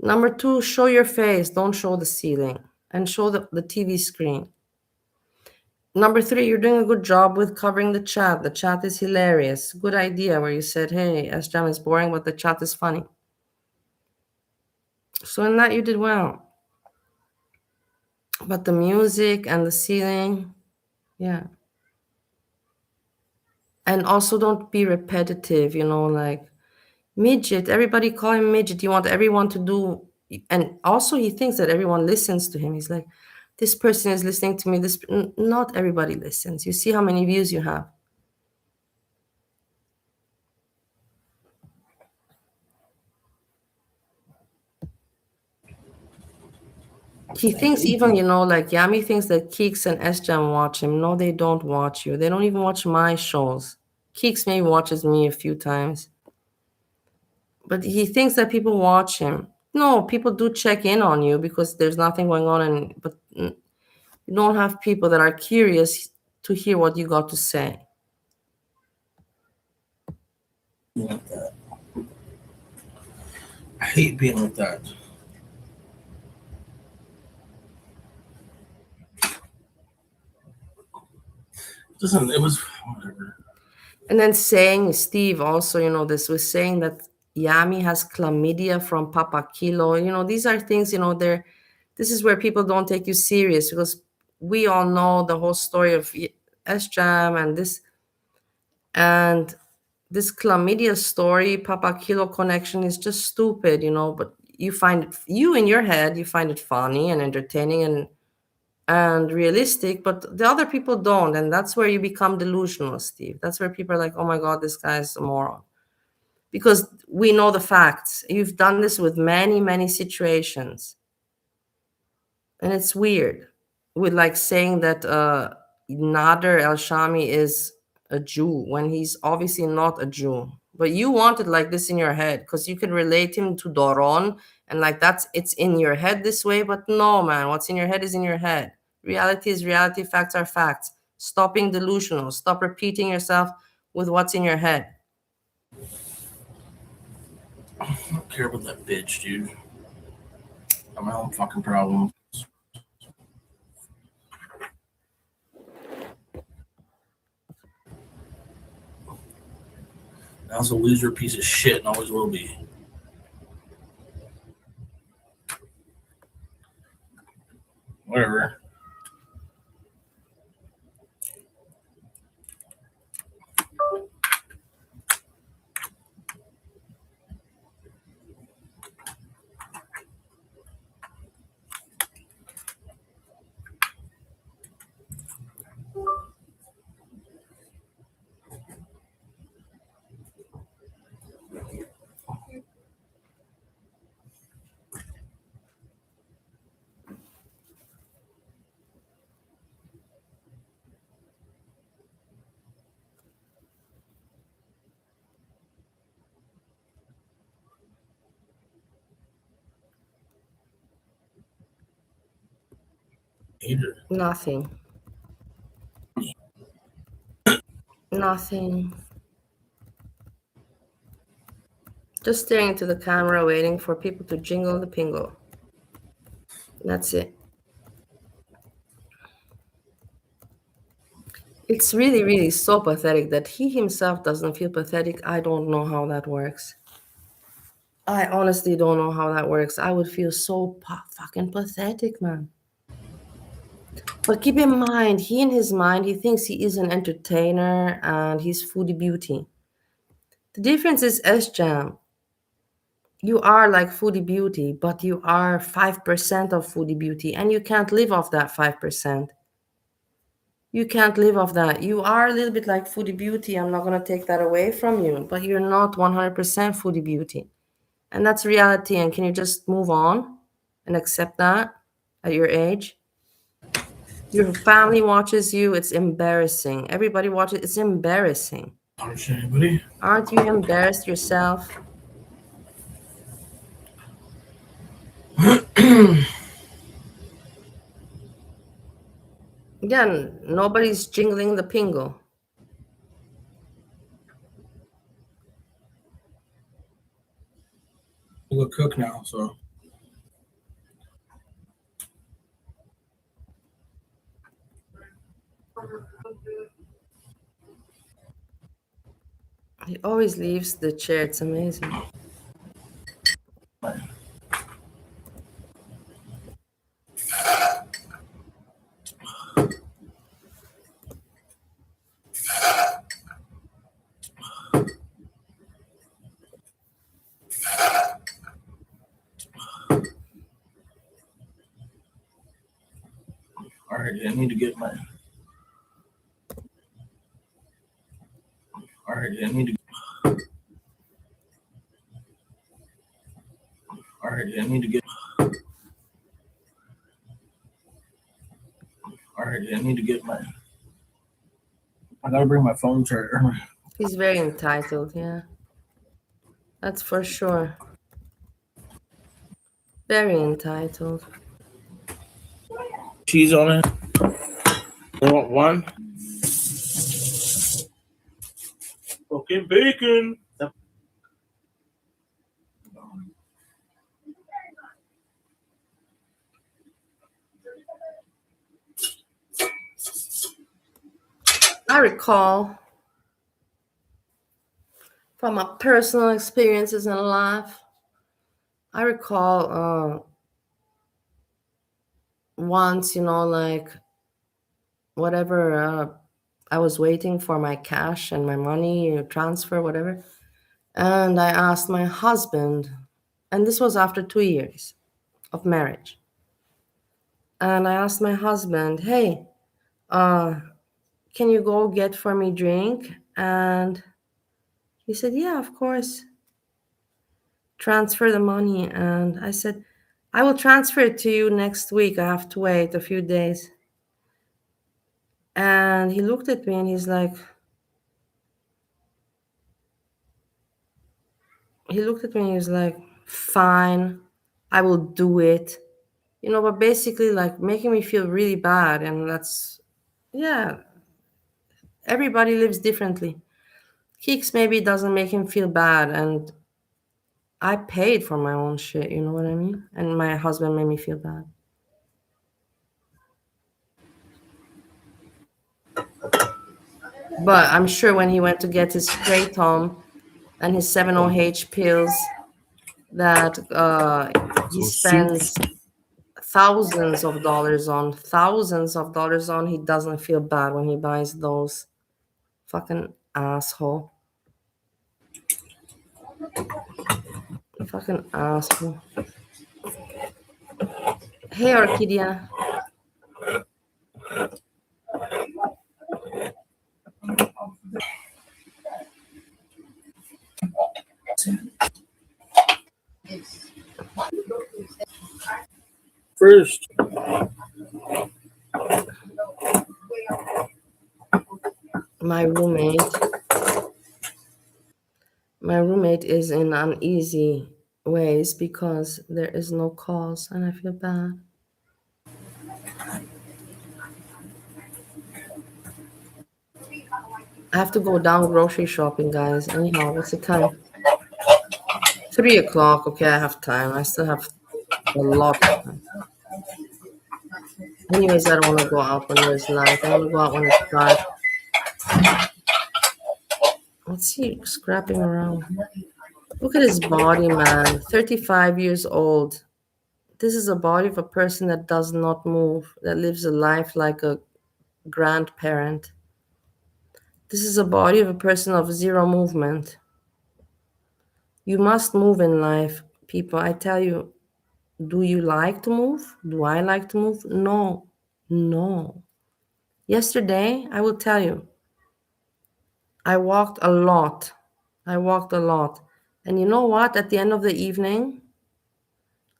Speaker 1: Number two, show your face. Don't show the ceiling. And show the TV screen. Number three, you're doing a good job with covering the chat. The chat is hilarious. Good idea where you said, hey, Sjam is boring, but the chat is funny. So in that, you did well. But the music and the ceiling, yeah. And also don't be repetitive, like midget. Everybody call him midget. You want everyone to do. And also he thinks that everyone listens to him. He's like, this person is listening to me. Not everybody listens. You see how many views you have. He thinks even, like Yami thinks that Keeks and Sjam watch him. No, they don't watch you. They don't even watch my shows. Keeks maybe watches me a few times. But he thinks that people watch him. No, people do check in on you because there's nothing going on. But you don't have people that are curious to hear what you got to say.
Speaker 3: Like that. I hate being like that. Listen, it was whatever.
Speaker 1: And then saying, Steve, also, this was saying that Yami has chlamydia from Papa Kilo. These are things, this is where people don't take you serious, because we all know the whole story of Sjam and this chlamydia story, Papa Kilo connection is just stupid, but you in your head, you find it funny and entertaining and realistic, but the other people don't. And that's where you become delusional, Steve. That's where people are like, oh my God, this guy is a moron. Because we know the facts. You've done this with many, many situations. And it's weird. With like saying that Nader El-Shami is a Jew when he's obviously not a Jew. But you want it like this in your head because you can relate him to Doron, and like it's in your head this way. But no, man, what's in your head is in your head. Reality is reality, facts are facts. Stop being delusional. Stop repeating yourself with what's in your head.
Speaker 3: I don't care about that bitch, dude. I have my own fucking problems. I was a loser piece of shit and always will be. Whatever.
Speaker 1: Nothing. Nothing. Just staring into the camera, waiting for people to jingle the pingle. That's it. It's really, really so pathetic that he himself doesn't feel pathetic. I don't know how that works. I honestly don't know how that works. I would feel so fucking pathetic, man. But keep in mind, he in his mind, he thinks he is an entertainer and he's foodie beauty. The difference is Sjam. You are like foodie beauty, but you are 5% of foodie beauty, and you can't live off that 5%. You can't live off that. You are a little bit like foodie beauty. I'm not going to take that away from you, but you're not 100% foodie beauty. And that's reality. And can you just move on and accept that at your age? Your family watches you. It's embarrassing. Everybody watches. It's embarrassing.
Speaker 3: Anybody?
Speaker 1: Aren't you embarrassed yourself? Again, nobody's jingling the pingle.
Speaker 3: We'll go cook now, so.
Speaker 1: He always leaves the chair. It's amazing.
Speaker 3: All right, I need to get my. All right, I need to. All right, I need to get. All right, I need to get my. I gotta bring my phone charger.
Speaker 1: He's very entitled, yeah. That's for sure. Very entitled.
Speaker 3: Cheese on it. You want one? Okay, bacon.
Speaker 1: I recall from my personal experiences in life, I recall once, like whatever, I was waiting for my cash and my money transfer, whatever. And I asked my husband, and this was after 2 years of marriage. And I asked my husband, hey, can you go get for me drink? And he said, yeah, of course. Transfer the money. And I said, I will transfer it to you next week. I have to wait a few days. And he looked at me and he's like, fine, I will do it. But basically like making me feel really bad. And that's, yeah, everybody lives differently. Keeks maybe doesn't make him feel bad. And I paid for my own shit, you know what I mean? And my husband made me feel bad. But I'm sure when he went to get his kratom and his 7-OH pills that he spends thousands of dollars on, he doesn't feel bad when he buys those. Fucking asshole. Fucking asshole. Hey, Orchidea.
Speaker 3: First.
Speaker 1: My roommate is in uneasy ways because there is no calls and I feel bad. I have to go down grocery shopping, guys. Anyhow, what's the time? 3 o'clock. Okay, I have time. I still have a lot of time. Anyways, I don't want to go out when there's light. I want to go out when it's dark. What's he scrapping around? Look at his body, man. 35 years old. This is a body of a person that does not move, that lives a life like a grandparent. This is a body of a person of zero movement. You must move in life, people. I tell you, do you like to move? Do I like to move? No. No. Yesterday, I will tell you, I walked a lot. I walked a lot. And you know what? At the end of the evening,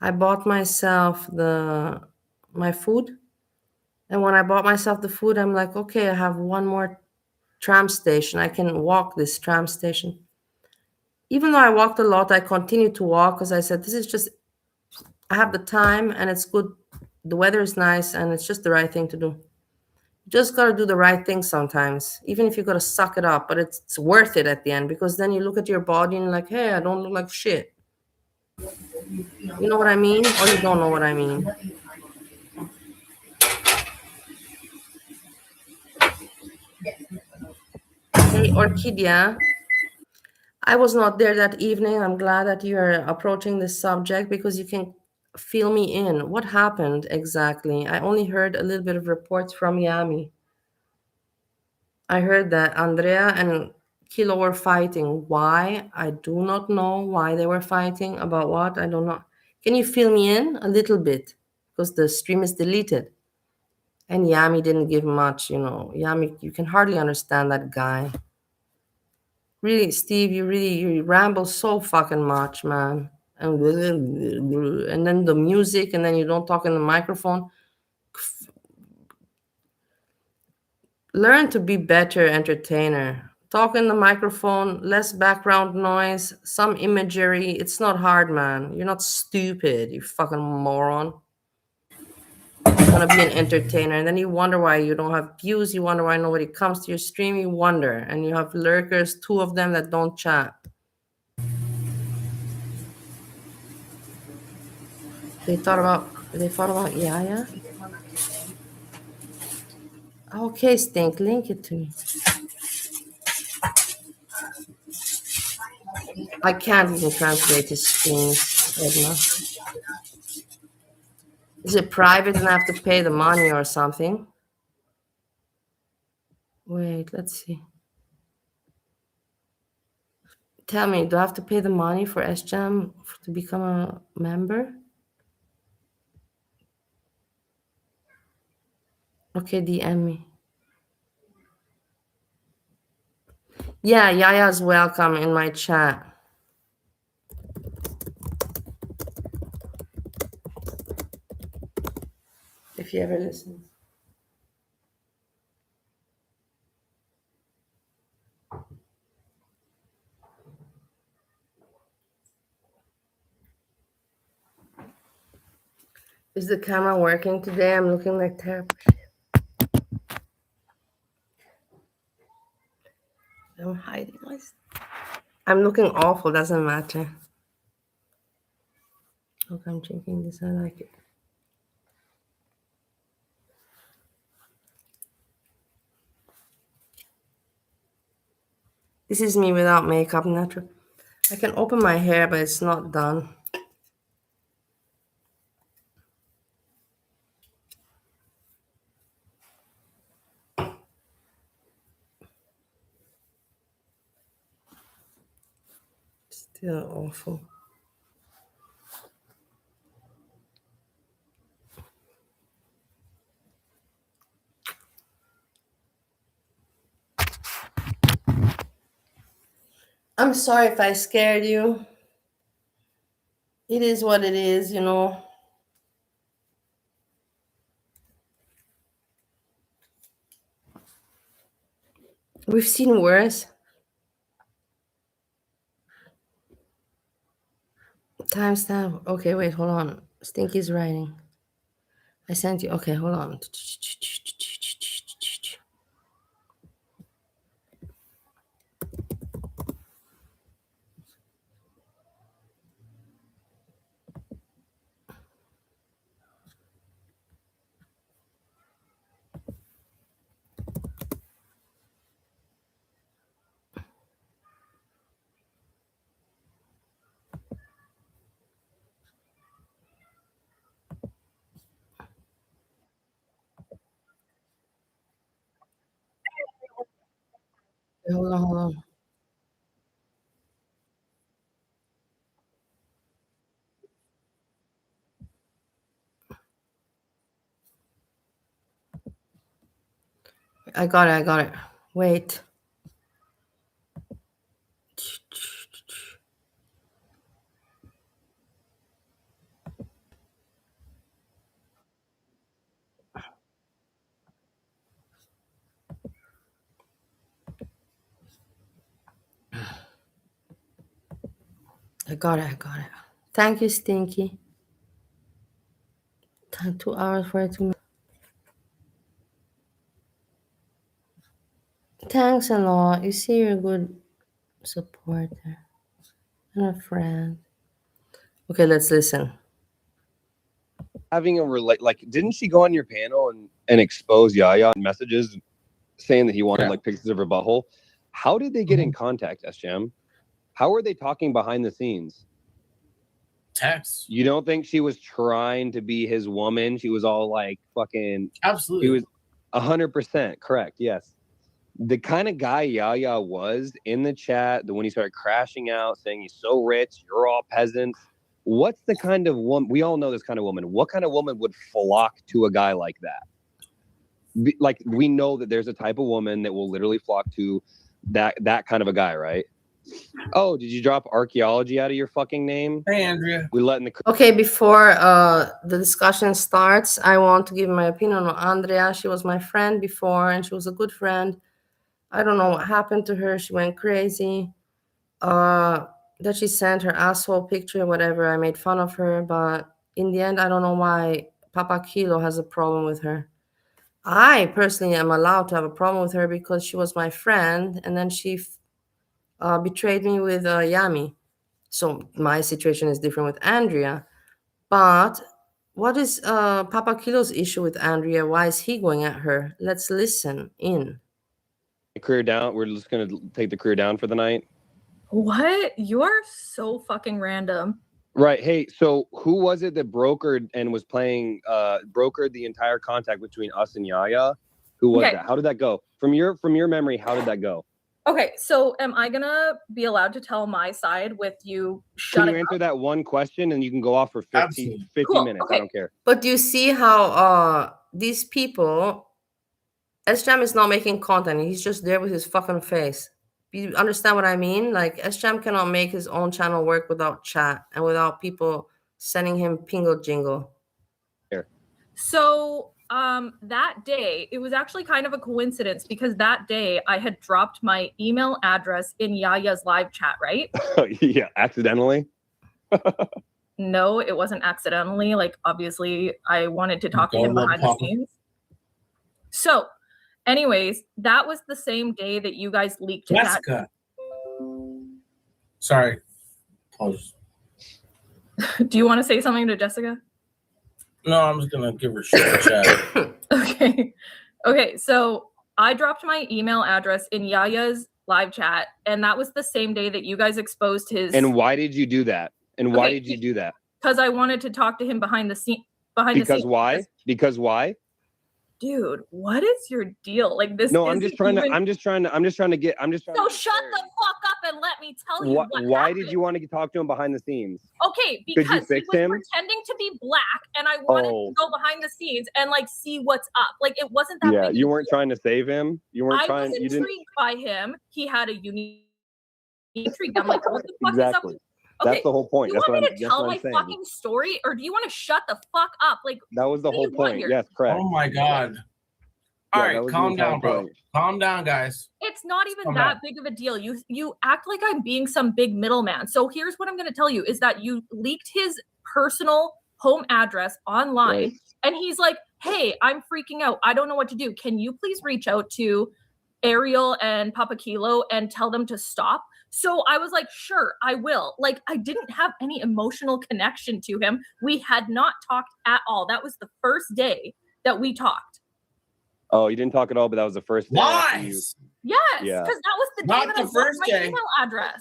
Speaker 1: I bought myself my food. And when I bought myself the food, I'm like, okay, I have one more tram station. I can walk this tram station. Even though I walked a lot, I continued to walk because I said, this is just, I have the time and it's good. The weather is nice and it's just the right thing to do. You just got to do the right thing sometimes, even if you got to suck it up, but it's worth it at the end because then you look at your body and you're like, hey, I don't look like shit. You know what I mean? Or you don't know what I mean? Hey, Orchidea. I was not there that evening. I'm glad that you are approaching this subject because you can fill me in. What happened exactly? I only heard a little bit of reports from Yami. I heard that Andrea and Kilo were fighting. Why? I do not know why they were fighting. About what? I don't know. Can you fill me in a little bit? Because the stream is deleted. And Yami didn't give much, Yami, you can hardly understand that guy. Really, Steve, you ramble so fucking much, man. And then the music, and then you don't talk in the microphone. Learn to be better entertainer. Talk in the microphone, less background noise, some imagery. It's not hard, man. You're not stupid, you fucking moron. You want to be an entertainer, and then you wonder why you don't have views. You wonder why nobody comes to your stream. You wonder, and you have lurkers, 2 of them that don't chat. They thought about Yaya. Okay, Stink, link it to me. I can't even translate his screens, Edna. Is it private and I have to pay the money or something? Wait, let's see. Tell me, do I have to pay the money for Sjam to become a member? Okay, DM me. Yeah, Yaya's welcome in my chat. If you ever listen. Is the camera working today? I'm looking like terrible. I'm hiding myself. I'm looking awful, doesn't matter. Look, I'm drinking this, I like it. This is me without makeup, natural. I can open my hair, but it's not done. Still awful. I'm sorry if I scared you. It is what it is, We've seen worse. Timestamp. Okay, wait, hold on. Stinky's writing. I sent you. Okay, hold on. Hold on, hold on. I got it. Wait. I got it. Thank you, Stinky. 2 hours, 42 minutes. Thanks a lot. You see, you're a good supporter and a friend. Okay, let's listen.
Speaker 4: Having a like, didn't she go on your panel and expose Yaya in messages saying that he wanted like pictures of her butthole? How did they get in contact, Sjam? How were they talking behind the scenes?
Speaker 3: Text.
Speaker 4: You don't think she was trying to be his woman? She was all like fucking.
Speaker 3: Absolutely.
Speaker 4: He was 100% correct. Yes. The kind of guy Yaya was in the chat, when he started crashing out, saying he's so rich, you're all peasants. What's the kind of woman? We all know this kind of woman. What kind of woman would flock to a guy like that? Like, we know that there's a type of woman that will literally flock to that kind of a guy, right? Oh, did you drop archaeology out of your fucking name?
Speaker 3: Hey, Andrea.
Speaker 4: We letting the
Speaker 1: Okay, before the discussion starts, I want to give my opinion on Andrea. She was my friend before, and she was a good friend. I don't know what happened to her. She went crazy. That she sent her asshole picture, whatever. I made fun of her, but in the end, I don't know why Papa Kilo has a problem with her. I personally am allowed to have a problem with her because she was my friend, and then she betrayed me with Yami. So my situation is different with Andrea. But what is Papa Kilo's issue with Andrea? Why is he going at her? Let's listen in.
Speaker 4: career down. We're just gonna take the career down for the night.
Speaker 5: What? You are so fucking random.
Speaker 4: Right. Hey, so who was it that brokered and was playing brokered the entire contact between us and Yaya? Who was that? How did that go? From your memory, how did that go?
Speaker 5: Okay, so am I gonna be allowed to tell my side with you shutting
Speaker 4: Can you answer that one question and you can go off for 50
Speaker 5: cool.
Speaker 4: minutes?
Speaker 5: Okay.
Speaker 4: I don't care.
Speaker 1: But you see how these people, Sjam is not making content. He's just there with his fucking face. You understand what I mean? Like, Sjam cannot make his own channel work without chat and without people sending him pingle jingle.
Speaker 4: Here.
Speaker 5: So that day, it was actually kind of a coincidence because that day I had dropped my email address in Yaya's live chat, right?
Speaker 4: Yeah, accidentally.
Speaker 5: No, it wasn't accidentally. Like, obviously, I wanted to talk to him behind the scenes. So, anyways, that was the same day that you guys leaked
Speaker 3: Jessica. Sorry. Pause.
Speaker 5: Do you want to say something to Jessica?
Speaker 3: No, I'm just gonna give her shit chat.
Speaker 5: Okay, so I dropped my email address in Yaya's live chat, and that was the same day that you guys exposed his.
Speaker 4: And why did you do that? And why did you do that?
Speaker 5: Because I wanted to talk to him behind the scene.
Speaker 4: Because why? Because why?
Speaker 5: Dude, what is your deal? Like this?
Speaker 4: No, I'm just trying to get.
Speaker 5: So shut the fuck up and let me tell you.
Speaker 4: Why did you want to talk to him behind the scenes?
Speaker 5: Okay, because he was pretending to be black, and I wanted to go behind the scenes and like see what's up. Like it wasn't that.
Speaker 4: Yeah, you weren't trying to save him. You weren't trying.
Speaker 5: I was intrigued by him. He had a unique intrigue. I'm like, what the fuck is up?
Speaker 4: Okay, that's the whole point.
Speaker 5: Do you want me to tell my fucking story, or do you want to shut the fuck up? Like
Speaker 4: that was the whole point. Yes, correct.
Speaker 3: Oh my god. All right, calm down, bro. Calm down, guys.
Speaker 5: It's not even that big of a deal. You act like I'm being some big middleman. So here's what I'm going to tell you is that you leaked his personal home address online, and he's like, "Hey, I'm freaking out. I don't know what to do. Can you please reach out to Ariel and Papa Kilo and tell them to stop?" So I was like, sure, I will. Like, I didn't have any emotional connection to him. We had not talked at all. That was the first day that we talked.
Speaker 4: Oh, you didn't talk at all, but that was the first day.
Speaker 3: Lies.
Speaker 5: Yes, because that was the day that I got my email address.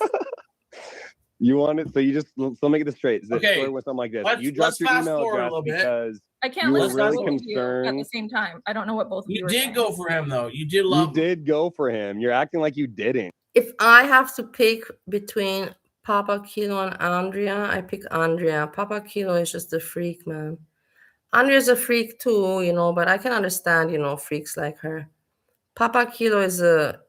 Speaker 4: You want it, so you just so let me get this straight. This
Speaker 3: Okay,
Speaker 4: story was something like this.
Speaker 3: let's-
Speaker 4: You dropped
Speaker 3: let's
Speaker 4: your
Speaker 3: fast
Speaker 4: email
Speaker 3: forward a
Speaker 4: address
Speaker 3: little bit.
Speaker 4: because
Speaker 5: I can't
Speaker 4: you were
Speaker 5: listen
Speaker 4: really
Speaker 5: to both of you at the
Speaker 4: concerned.
Speaker 5: same time. I don't know what both of you
Speaker 3: You
Speaker 5: are
Speaker 3: did
Speaker 5: saying.
Speaker 3: go for him though. You did love
Speaker 4: You
Speaker 3: him.
Speaker 4: did go for him. You're acting like you didn't.
Speaker 1: If I have to pick between Papa Kilo and Andrea, I pick Andrea. Papa Kilo is just a freak, man. Andrea's a freak too, you know, but I can understand, you know, freaks like her. Papa Kilo is a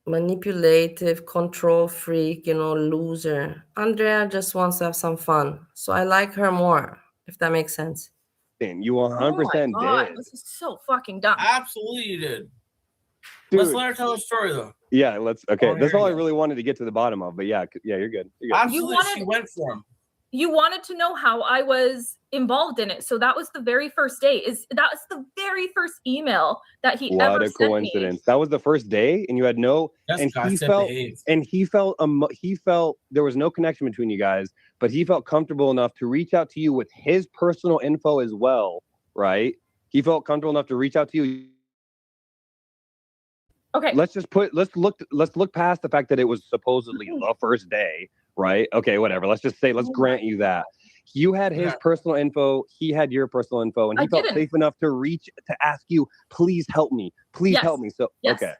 Speaker 1: manipulative, control freak, you know, loser. Andrea just wants to have some fun. So I like her more, if that makes sense.
Speaker 4: You
Speaker 5: Oh
Speaker 4: 100%
Speaker 5: my God,
Speaker 4: did.
Speaker 5: this is so fucking dumb.
Speaker 3: Absolutely, you did.
Speaker 4: Dude,
Speaker 3: Let's let her tell her story though.
Speaker 4: yeah, let's. Okay,
Speaker 3: Oh,
Speaker 4: that's
Speaker 3: here
Speaker 4: all I
Speaker 3: you go.
Speaker 4: really wanted to get to the bottom of. But yeah, you're good. You're good.
Speaker 3: Absolutely, she
Speaker 5: wanted-
Speaker 3: went for him.
Speaker 5: You wanted to know how I was involved in it, so that was the very first day. That was the very first email that he ever
Speaker 4: What a
Speaker 5: sent me.
Speaker 4: coincidence! That was the first day, and you had no.
Speaker 3: That's
Speaker 4: And
Speaker 3: God
Speaker 4: he
Speaker 3: said
Speaker 4: felt.
Speaker 3: behave.
Speaker 4: And he felt there was no connection between you guys, but he felt comfortable enough to reach out to you with his personal info as well, right? He felt comfortable enough to reach out to you.
Speaker 5: Okay.
Speaker 4: Let's look past the fact that it was supposedly the first day, right? Okay, whatever. Let's grant you that. You had his
Speaker 3: Yeah.
Speaker 4: personal info, he had your personal info, and he
Speaker 5: I
Speaker 4: felt
Speaker 5: didn't.
Speaker 4: safe enough to ask you, please help me. Please
Speaker 5: Yes.
Speaker 4: help me. So
Speaker 5: Yes.
Speaker 4: okay.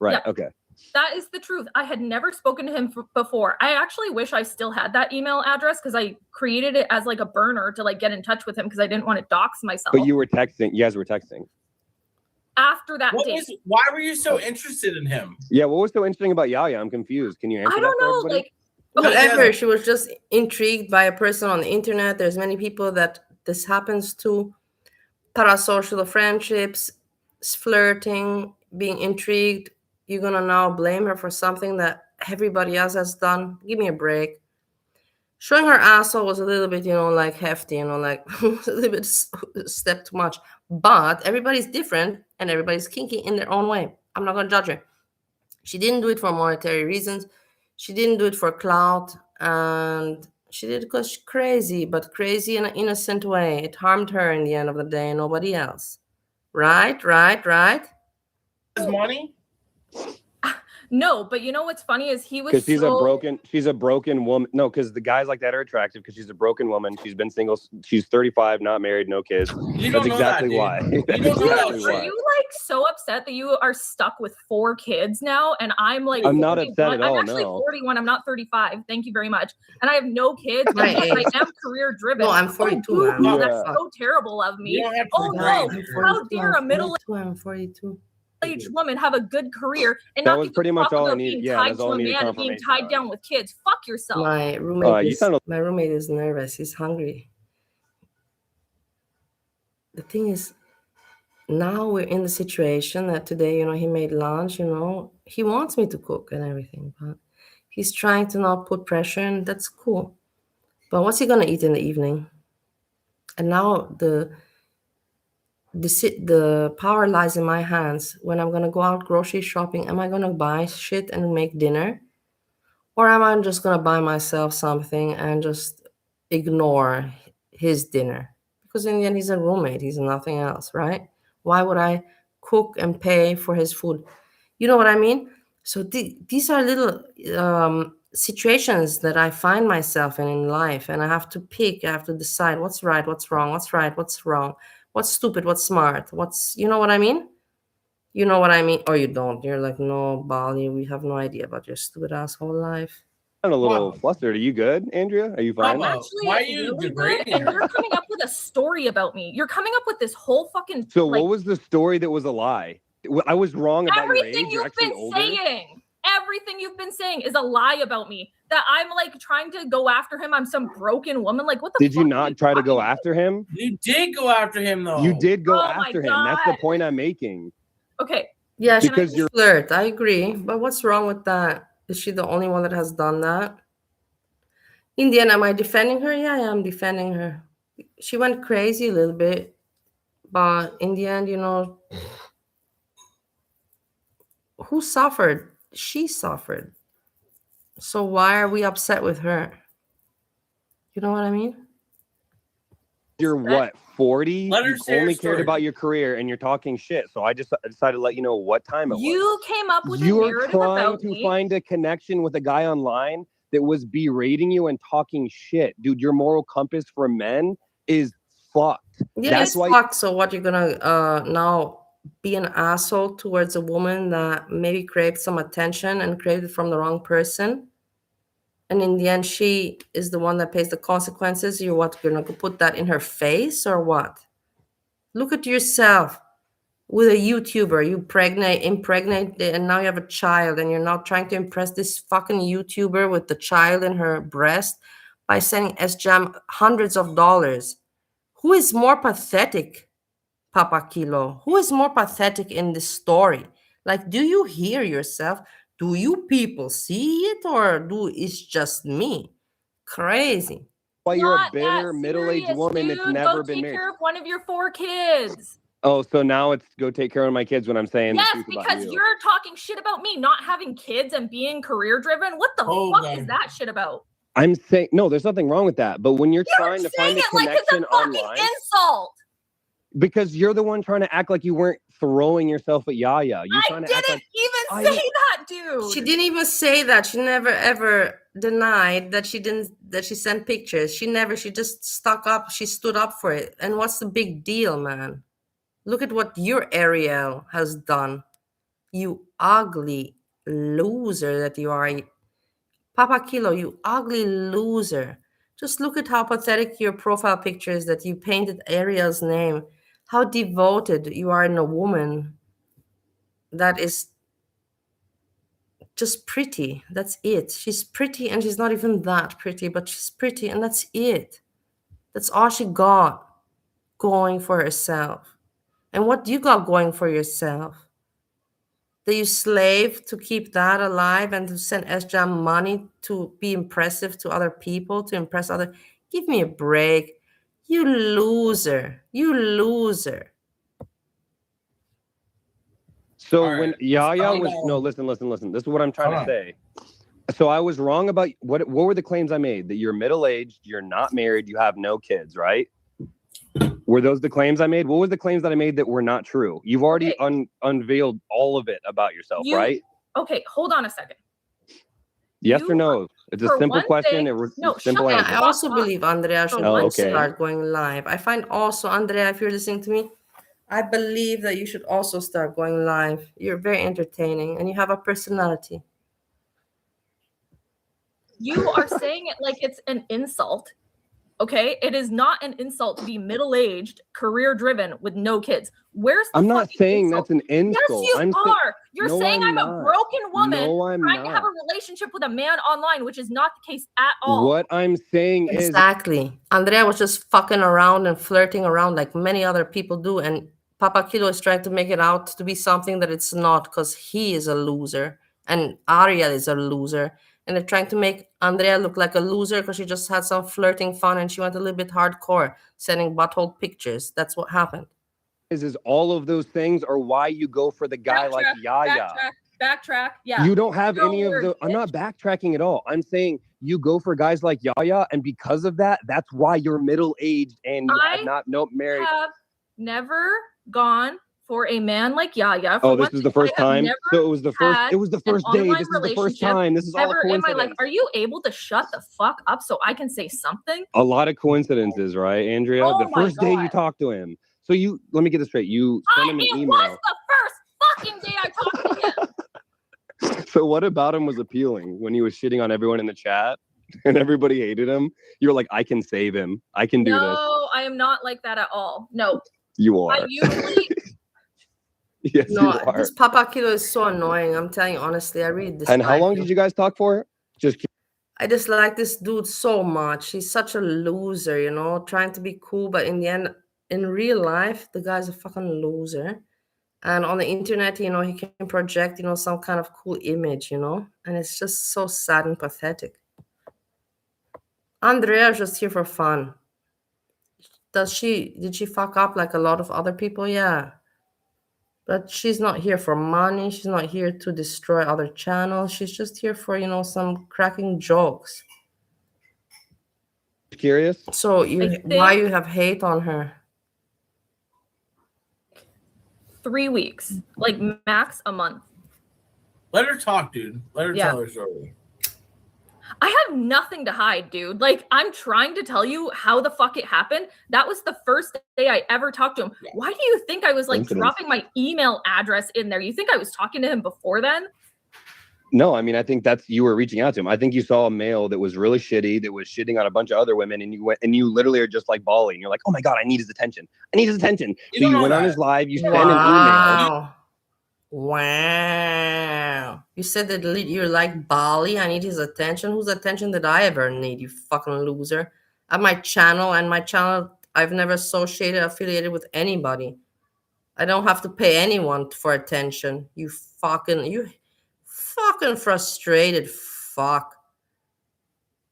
Speaker 4: Right.
Speaker 5: Yeah.
Speaker 4: Okay.
Speaker 5: That is the truth. I had never spoken to him before. I actually wish I still had that email address because I created it as like a burner to like get in touch with him because I didn't want to dox myself.
Speaker 4: But you were texting. You guys were texting.
Speaker 5: After that day.
Speaker 3: Why were you so interested in him?
Speaker 4: Yeah, what was so interesting about Yaya? I'm confused. Can you answer
Speaker 5: I
Speaker 4: that
Speaker 5: don't
Speaker 4: for
Speaker 5: know.
Speaker 4: everybody?
Speaker 5: Like,
Speaker 1: Whatever.
Speaker 3: Yeah.
Speaker 1: She was just intrigued by a person on the internet. There's many people that this happens to. Parasocial friendships, flirting, being intrigued. You're gonna now blame her for something that everybody else has done. Give me a break. Showing her asshole was a little bit, you know, like hefty, you know, like a little bit step too much. But everybody's different and everybody's kinky in their own way. I'm not gonna judge her. She didn't do it for monetary reasons. She didn't do it for clout, and she did it because she's crazy, but crazy in an innocent way. It harmed her in the end of the day, nobody else. Right?
Speaker 3: His money?
Speaker 5: no, but you know what's funny is he was
Speaker 4: Because she's
Speaker 5: so...
Speaker 4: she's a broken woman. No, because the guys like that are attractive because she's a broken woman. She's been single. She's 35, not married, no kids.
Speaker 3: You
Speaker 4: That's
Speaker 3: don't know
Speaker 4: exactly
Speaker 3: that,
Speaker 4: why.
Speaker 3: dude.
Speaker 4: That's
Speaker 3: You don't know that
Speaker 4: exactly
Speaker 3: shit.
Speaker 5: Are
Speaker 4: why.
Speaker 5: you like so upset that you are stuck with 4 kids now? And I'm like,
Speaker 4: I'm not
Speaker 5: 41.
Speaker 4: upset at all,
Speaker 5: I'm actually
Speaker 4: no.
Speaker 5: 41. I'm not 35. Thank you very much. And I have no kids.
Speaker 1: My
Speaker 5: And
Speaker 1: age.
Speaker 5: I am career driven.
Speaker 1: No, I'm 42,
Speaker 5: boo,
Speaker 1: man.
Speaker 5: boo, that's
Speaker 4: Yeah.
Speaker 5: so terrible of me.
Speaker 3: You don't have to
Speaker 5: Oh
Speaker 3: regret
Speaker 5: no!
Speaker 3: it.
Speaker 5: How dare a middle-aged
Speaker 1: I'm 42.
Speaker 5: woman have a good career and
Speaker 4: That
Speaker 5: not
Speaker 4: was
Speaker 5: even
Speaker 4: pretty much
Speaker 5: talk
Speaker 4: all I
Speaker 5: about
Speaker 4: needed.
Speaker 5: being
Speaker 4: Yeah,
Speaker 5: tied
Speaker 4: that's
Speaker 5: to
Speaker 4: all I
Speaker 5: a
Speaker 4: needed
Speaker 5: man and being
Speaker 4: confirmation
Speaker 5: tied
Speaker 4: on.
Speaker 5: down with kids? Fuck yourself.
Speaker 1: My roommate,
Speaker 4: you sound
Speaker 1: my roommate is nervous. He's hungry. The thing is, now we're in the situation that today, you know, he made lunch, you know, he wants me to cook and everything, but he's trying to not put pressure, and that's cool. But what's he gonna eat in the evening? And now the power lies in my hands. When I'm gonna go out grocery shopping, am I gonna buy shit and make dinner? Or am I just gonna buy myself something and just ignore his dinner? Because in the end, he's a roommate. He's nothing else, right? Why would I cook and pay for his food? You know what I mean? So these are little situations that I find myself in life, and I have to pick. I have to decide what's right, what's wrong, what's right, what's wrong, what's stupid, what's smart, you know what I mean? You know what I mean? Or you don't. You're like, no, Bali, we have no idea about your stupid asshole life.
Speaker 4: I'm a little
Speaker 3: Wow.
Speaker 4: flustered. Are you good, Andrea? Are you fine?
Speaker 5: I'm
Speaker 3: Wow.
Speaker 5: actually
Speaker 3: Why are you
Speaker 5: really good,
Speaker 3: degrading
Speaker 5: and
Speaker 3: her?
Speaker 5: you're coming up with a story about me. You're coming up with this whole fucking
Speaker 4: So
Speaker 5: like
Speaker 4: what was the story that was a lie? I was wrong about your
Speaker 5: everything
Speaker 4: age. You're
Speaker 5: you've
Speaker 4: actually
Speaker 5: been
Speaker 4: older.
Speaker 5: saying. Everything you've been saying is a lie about me. That I'm like trying to go after him. I'm some broken woman. Like, what the
Speaker 4: Did
Speaker 5: fuck
Speaker 4: you
Speaker 5: are
Speaker 4: not try to
Speaker 5: talking
Speaker 4: go
Speaker 5: about?
Speaker 4: after him?
Speaker 3: You did go after him though.
Speaker 4: You did go
Speaker 5: Oh my
Speaker 4: after him. That's the
Speaker 5: God.
Speaker 4: point I'm making.
Speaker 5: Okay.
Speaker 1: Yeah, she
Speaker 4: Because
Speaker 1: can
Speaker 4: you're-
Speaker 1: flirt. I agree. But what's wrong with that? Is she the only one that has done that? In the end, am I defending her? Yeah, I'm defending her. She went crazy a little bit. But in the end, you know, who suffered? She suffered. So why are we upset with her? You know what I mean?
Speaker 4: You're what, 40?
Speaker 3: Let her
Speaker 4: You
Speaker 3: say her
Speaker 4: only cared
Speaker 3: story.
Speaker 4: about your career and you're talking shit. So I decided to let you know what time it was.
Speaker 5: You came up with a
Speaker 4: You're
Speaker 5: narrative
Speaker 4: trying
Speaker 5: about
Speaker 4: to
Speaker 5: me.
Speaker 4: find a connection with a guy online that was berating you and talking shit. Dude, your moral compass for men is fucked.
Speaker 1: Yeah,
Speaker 4: That's
Speaker 1: it's
Speaker 4: why
Speaker 1: fucked. So what, you're gonna now be an asshole towards a woman that maybe craved some attention and craved it from the wrong person? And in the end, she is the one that pays the consequences. You're what, gonna put that in her face or what? Look at yourself with a YouTuber. You impregnate, and now you have a child, and you're now trying to impress this fucking YouTuber with the child in her breast by sending Sjam hundreds of dollars. Who is more pathetic, Papa Kilo? Who is more pathetic in this story? Like, do you hear yourself? Do you people see it, or it's just me? Crazy.
Speaker 4: why you're a
Speaker 5: Not
Speaker 4: bitter
Speaker 5: that
Speaker 4: middle-aged
Speaker 5: serious,
Speaker 4: woman that's
Speaker 5: dude.
Speaker 4: never
Speaker 5: Go
Speaker 4: been
Speaker 5: take
Speaker 4: married.
Speaker 5: care of one of your 4 kids.
Speaker 4: Oh, so now it's go take care of my kids when I'm saying the
Speaker 5: Yes,
Speaker 4: truth about
Speaker 5: because
Speaker 4: you.
Speaker 5: you're talking shit about me not having kids and being career driven. What the
Speaker 3: Oh,
Speaker 5: fuck
Speaker 3: God.
Speaker 5: is that shit about?
Speaker 4: I'm saying no, there's nothing wrong with that. But when you're trying to find
Speaker 5: saying
Speaker 4: a
Speaker 5: it like it's
Speaker 4: connection
Speaker 5: a fucking
Speaker 4: online,
Speaker 5: insult.
Speaker 4: because you're the one trying to act like you weren't throwing yourself at Yaya. You're
Speaker 5: I
Speaker 4: trying to
Speaker 5: didn't
Speaker 4: act like
Speaker 5: even say that, dude.
Speaker 1: She didn't even say that. She never ever denied that she sent pictures. She just stuck up. She stood up for it. And what's the big deal, man? Look at what your Ariel has done. You ugly loser that you are. Papa Kilo, you ugly loser. Just look at how pathetic your profile picture is, that you painted Ariel's name. How devoted you are in a woman that is just pretty. That's it. She's pretty, and she's not even that pretty, but she's pretty, and that's it. That's all she got going for herself. And what you got going for yourself? That you slave to keep that alive and to send Sjam money to be impressive to other people, to impress other. Give me a break. You loser. You loser.
Speaker 4: so
Speaker 3: All
Speaker 4: when
Speaker 3: right,
Speaker 4: Yaya
Speaker 3: calm
Speaker 4: was
Speaker 3: down.
Speaker 4: no, listen. This is what I'm trying
Speaker 3: Hold
Speaker 4: to
Speaker 3: on.
Speaker 4: say. So I was wrong about what were the claims I made? That you're middle-aged, you're not married, you have no kids, right? Were those the claims I made? What was the claims that I made that were not true? You've already unveiled all of it about yourself, right?
Speaker 5: Okay, hold on a second.
Speaker 4: Yes
Speaker 5: You
Speaker 4: or no? It's a
Speaker 5: for
Speaker 4: simple
Speaker 5: one
Speaker 4: question.
Speaker 5: thing-
Speaker 4: It was
Speaker 5: no,
Speaker 4: a simple
Speaker 5: shut
Speaker 1: Yeah,
Speaker 5: the
Speaker 4: answer.
Speaker 1: I also
Speaker 5: fuck up.
Speaker 1: believe Andrea should
Speaker 5: one
Speaker 4: okay.
Speaker 1: start going live. I find also, Andrea, if you're listening to me, I believe that you should also start going live. You're very entertaining and you have a personality.
Speaker 5: You are saying it like it's an insult. Okay, it is not an insult to be middle-aged, career-driven with no kids. Where's the
Speaker 4: I'm not
Speaker 5: fucking
Speaker 4: saying
Speaker 5: insult?
Speaker 4: that's an insult.
Speaker 5: Yes, you are. You're
Speaker 4: No,
Speaker 5: saying I'm a
Speaker 4: not.
Speaker 5: broken woman
Speaker 4: No, I'm
Speaker 5: trying to have
Speaker 4: not.
Speaker 5: a relationship with a man online, which is not the case at all.
Speaker 4: What I'm saying is
Speaker 1: Exactly. Andrea was just fucking around and flirting around like many other people do. And Papa Kilo is trying to make it out to be something that it's not, because he is a loser and Ariel is a loser. And they're trying to make Andrea look like a loser because she just had some flirting fun and she went a little bit hardcore, sending butthole pictures. That's what happened.
Speaker 4: is all of those things are why you go for the guy like Yaya.
Speaker 5: Backtrack. Yeah.
Speaker 4: You don't have
Speaker 5: You're
Speaker 4: any of
Speaker 5: weird,
Speaker 4: the. I'm not backtracking at all. I'm saying you go for guys like Yaya, and because of that, that's why you're middle aged and you have not married.
Speaker 5: I have never gone for a man like Yaya.
Speaker 4: Oh, this is the first time. So it was the first. It was the first day. This is the first time. This is all a
Speaker 5: in my life.
Speaker 4: coincidence.
Speaker 5: Are you able to shut the fuck up so I can say something?
Speaker 4: A lot of coincidences, right, Andrea?
Speaker 5: Oh
Speaker 4: The first day you talked to him. So you let me get this straight. You sent him an
Speaker 5: It
Speaker 4: email.
Speaker 5: was the first fucking day I talked to him.
Speaker 4: So what about him was appealing when he was shitting on everyone in the chat and everybody hated him? You were like, I can save him. I can do this.
Speaker 5: No, I am not like that at all. No.
Speaker 4: You are.
Speaker 5: I usually
Speaker 4: Yes,
Speaker 1: No,
Speaker 4: you are.
Speaker 1: this Papa Kilo is so annoying. I'm telling you honestly, I really despise
Speaker 4: And how long
Speaker 1: him.
Speaker 4: did you guys talk for? Just
Speaker 1: I just like this dude so much. He's such a loser, you know, trying to be cool, but in the end, in real life, the guy's a fucking loser. And on the internet, you know, he can project, you know, some kind of cool image, you know, and it's just so sad and pathetic. Andrea's just here for fun. Did she fuck up like a lot of other people? Yeah. But she's not here for money. She's not here to destroy other channels. She's just here for, you know, some cracking jokes.
Speaker 4: curious.
Speaker 1: So why you have hate on her?
Speaker 5: 3 weeks, like max a month.
Speaker 3: Let her talk, dude. Let her
Speaker 5: Yeah.
Speaker 3: tell her story.
Speaker 5: I have nothing to hide, dude. Like, I'm trying to tell you how the fuck it happened. That was the first day I ever talked to him.
Speaker 1: Yeah.
Speaker 5: Why do you think I was like
Speaker 4: Coincidence.
Speaker 5: dropping my email address in there? You think I was talking to him before then?
Speaker 4: No, I mean, I think that's you were reaching out to him. I think you saw a male that was really shitty, that was shitting on a bunch of other women, and you went and you literally are just like bawling. You're like, oh my God, I need his attention. I need his attention.
Speaker 3: You
Speaker 4: So
Speaker 3: don't
Speaker 4: you
Speaker 3: know
Speaker 4: went on
Speaker 3: that.
Speaker 4: his live, you sent an email.
Speaker 1: Wow. Wow. You said that you're like Bali. I need his attention. Whose attention did I ever need, you fucking loser? At my channel, I've never affiliated with anybody. I don't have to pay anyone for attention. You fucking frustrated fuck.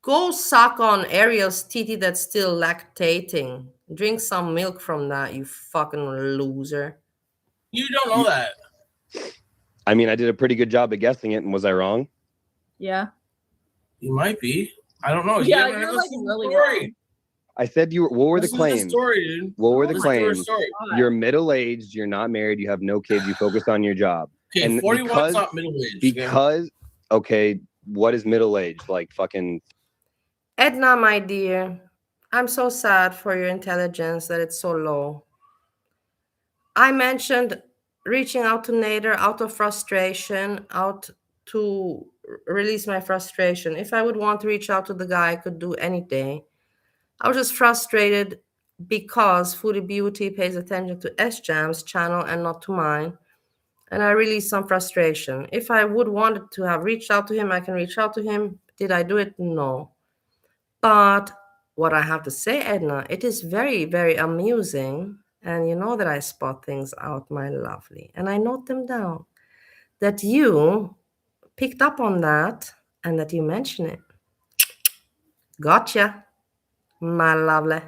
Speaker 1: Go suck on Ariel's titty that's still lactating. Drink some milk from that, you fucking loser.
Speaker 3: You don't know that.
Speaker 4: I mean, I did a pretty good job of guessing it, and was I wrong?
Speaker 5: Yeah.
Speaker 3: You might be. I don't know.
Speaker 5: Yeah,
Speaker 3: You haven't
Speaker 5: you're,
Speaker 3: listened
Speaker 5: like,
Speaker 3: to the
Speaker 5: really
Speaker 3: story.
Speaker 5: wrong.
Speaker 4: I said you were. What were the
Speaker 3: Listen to
Speaker 4: claims?
Speaker 3: story, dude.
Speaker 4: What were the
Speaker 3: Listen to her
Speaker 4: claims?
Speaker 3: story.
Speaker 4: You're middle-aged. You're not married. You have no kids. You focus on your job.
Speaker 3: Okay,
Speaker 4: And
Speaker 3: 41's not middle-aged.
Speaker 4: Because okay, what is middle-aged? Like fucking.
Speaker 1: Edna, my dear, I'm so sad for your intelligence that it's so low. I mentioned reaching out to Nader out of frustration, out to release my frustration. If I would want to reach out to the guy, I could do any day. I was just frustrated because Foodie Beauty pays attention to Sjam's channel and not to mine. And I released some frustration. If I would wanted to have reached out to him, I can reach out to him. Did I do it? No. But what I have to say, Edna, it is very, very amusing. And you know that I spot things out, my lovely. And I note them down. That you picked up on that and that you mention it. Gotcha, my lovely.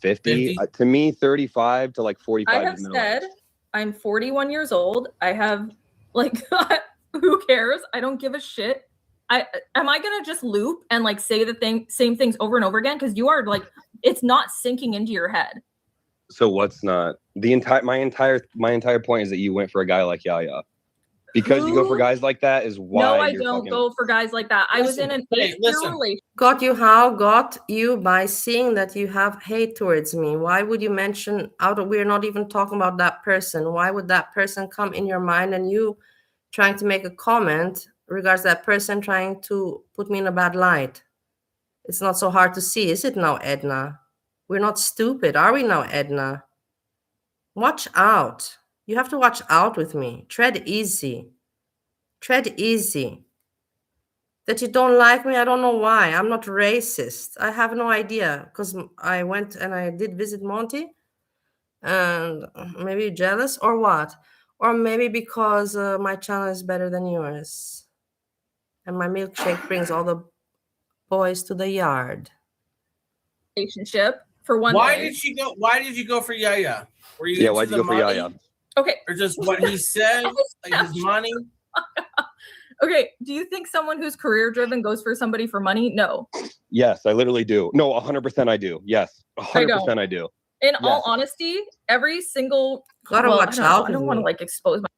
Speaker 4: 50 to me, 35 to like 45.
Speaker 5: I have said I'm 41 years old. I have like, who cares? I don't give a shit. Am I gonna just loop and like say the same things over and over again? Because you are like, it's not sinking into your head.
Speaker 4: So what's not my entire point is that you went for a guy like Yaya. Because you go for guys like that is why.
Speaker 5: No, I don't go for guys like that. I was in an 8-year relationship.
Speaker 1: Got you how? Got you by seeing that you have hate towards me. Why would you mention we're not even talking about that person. Why would that person come in your mind and you trying to make a comment regards that person trying to put me in a bad light? It's not so hard to see, is it now, Edna? We're not stupid, are we now, Edna? Watch out. You have to watch out with me. Tread easy. Tread easy. That you don't like me, I don't know why. I'm not racist. I have no idea because I went and I did visit Monty and maybe you're jealous or what? Or maybe because my channel is better than yours and my milkshake brings all the boys to the yard.
Speaker 5: Relationship for one
Speaker 3: Why
Speaker 5: day.
Speaker 3: did you go for Yaya? Were you
Speaker 4: why'd you go for Yaya?
Speaker 5: Okay.
Speaker 3: Or just what he said, like his money?
Speaker 5: Okay, do you think someone who's career driven goes for somebody for money? No.
Speaker 4: Yes, I literally do. No, 100% I do. Yes, 100% I do.
Speaker 5: In all honesty, every single
Speaker 1: Gotta watch out.
Speaker 5: I don't want to like expose my.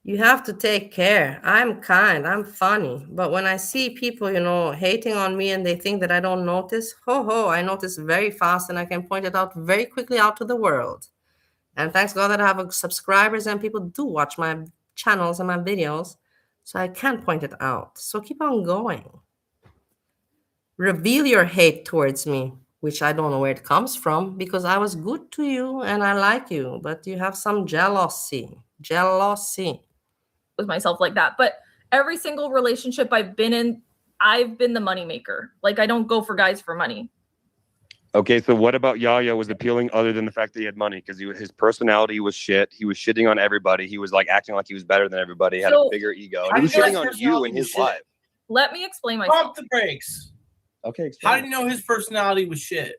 Speaker 1: You have to take care. I'm kind, I'm funny. But when I see people, hating on me and they think that I don't notice, I notice very fast and I can point it out very quickly out to the world. And thanks God that I have subscribers and people do watch my channels and my videos. So I can point it out. So keep on going. Reveal your hate towards me, which I don't know where it comes from because I was good to you and I like you, but you have some jealousy.
Speaker 5: With myself like that. But every single relationship I've been in, I've been the moneymaker. Like I don't go for guys for money.
Speaker 4: Okay, so what about Yaya was appealing other than the fact that he had money? Because his personality was shit. He was shitting on everybody. He was like acting like he was better than everybody. He had a bigger ego. And he was shitting on you in his life.
Speaker 5: Let me explain myself.
Speaker 3: Pump the brakes.
Speaker 4: Okay, explain.
Speaker 3: How do you know his personality was shit?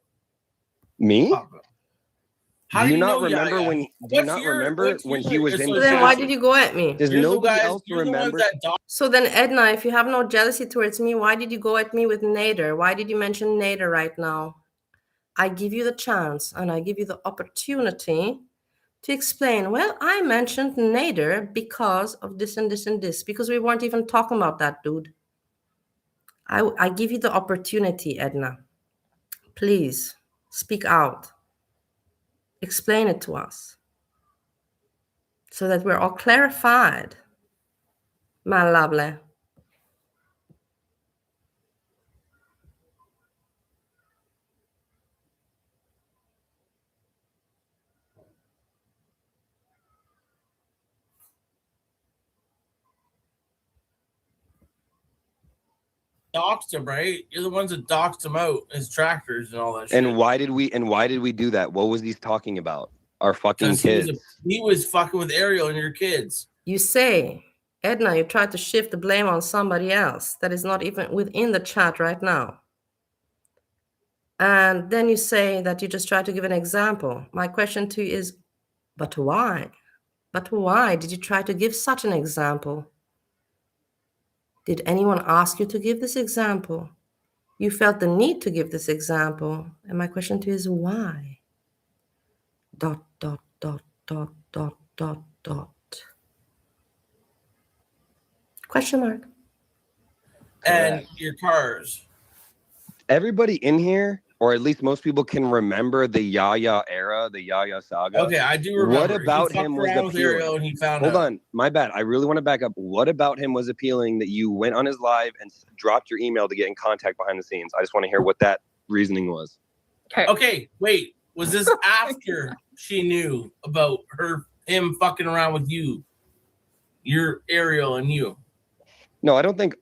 Speaker 4: Me?
Speaker 3: How
Speaker 4: do you not remember when? Do you not remember when he was in?
Speaker 1: So then why did you go at me?
Speaker 4: Does nobody else remember?
Speaker 1: So then, Edna, if you have no jealousy towards me, why did you go at me with Nader? Why did you mention Nader right now? I give you the chance and I give you the opportunity to explain. Well, I mentioned Nader because of this and this and this, because we weren't even talking about that dude. I give you the opportunity, Edna. Please speak out. Explain it to us so that we're all clarified, my lovely.
Speaker 3: Doxed him, right? You're the ones that doxed him out, his tractors and all that shit.
Speaker 4: And why did we do that? What was he talking about? Our fucking kids.
Speaker 3: He was fucking with Ariel and your kids.
Speaker 1: You say, Edna, you try to shift the blame on somebody else that is not even within the chat right now. And then you say that you just try to give an example. My question to you is, but why? But why did you try to give such an example? Did anyone ask you to give this example? You felt the need to give this example. And my question to you is why? ... Question mark.
Speaker 3: And your cars.
Speaker 4: Everybody in here, or at least most people, can remember the Yaya era, the Yaya saga.
Speaker 3: Okay, I do remember.
Speaker 4: What about him was appealing?
Speaker 3: And he found
Speaker 4: Hold
Speaker 3: out.
Speaker 4: on, my bad. I really want to back up. What about him was appealing that you went on his live and dropped your email to get in contact behind the scenes? I just want to hear what that reasoning was.
Speaker 3: Okay, wait. Was this after she knew about him fucking around with you? Your Ariel and you?
Speaker 4: No, I don't think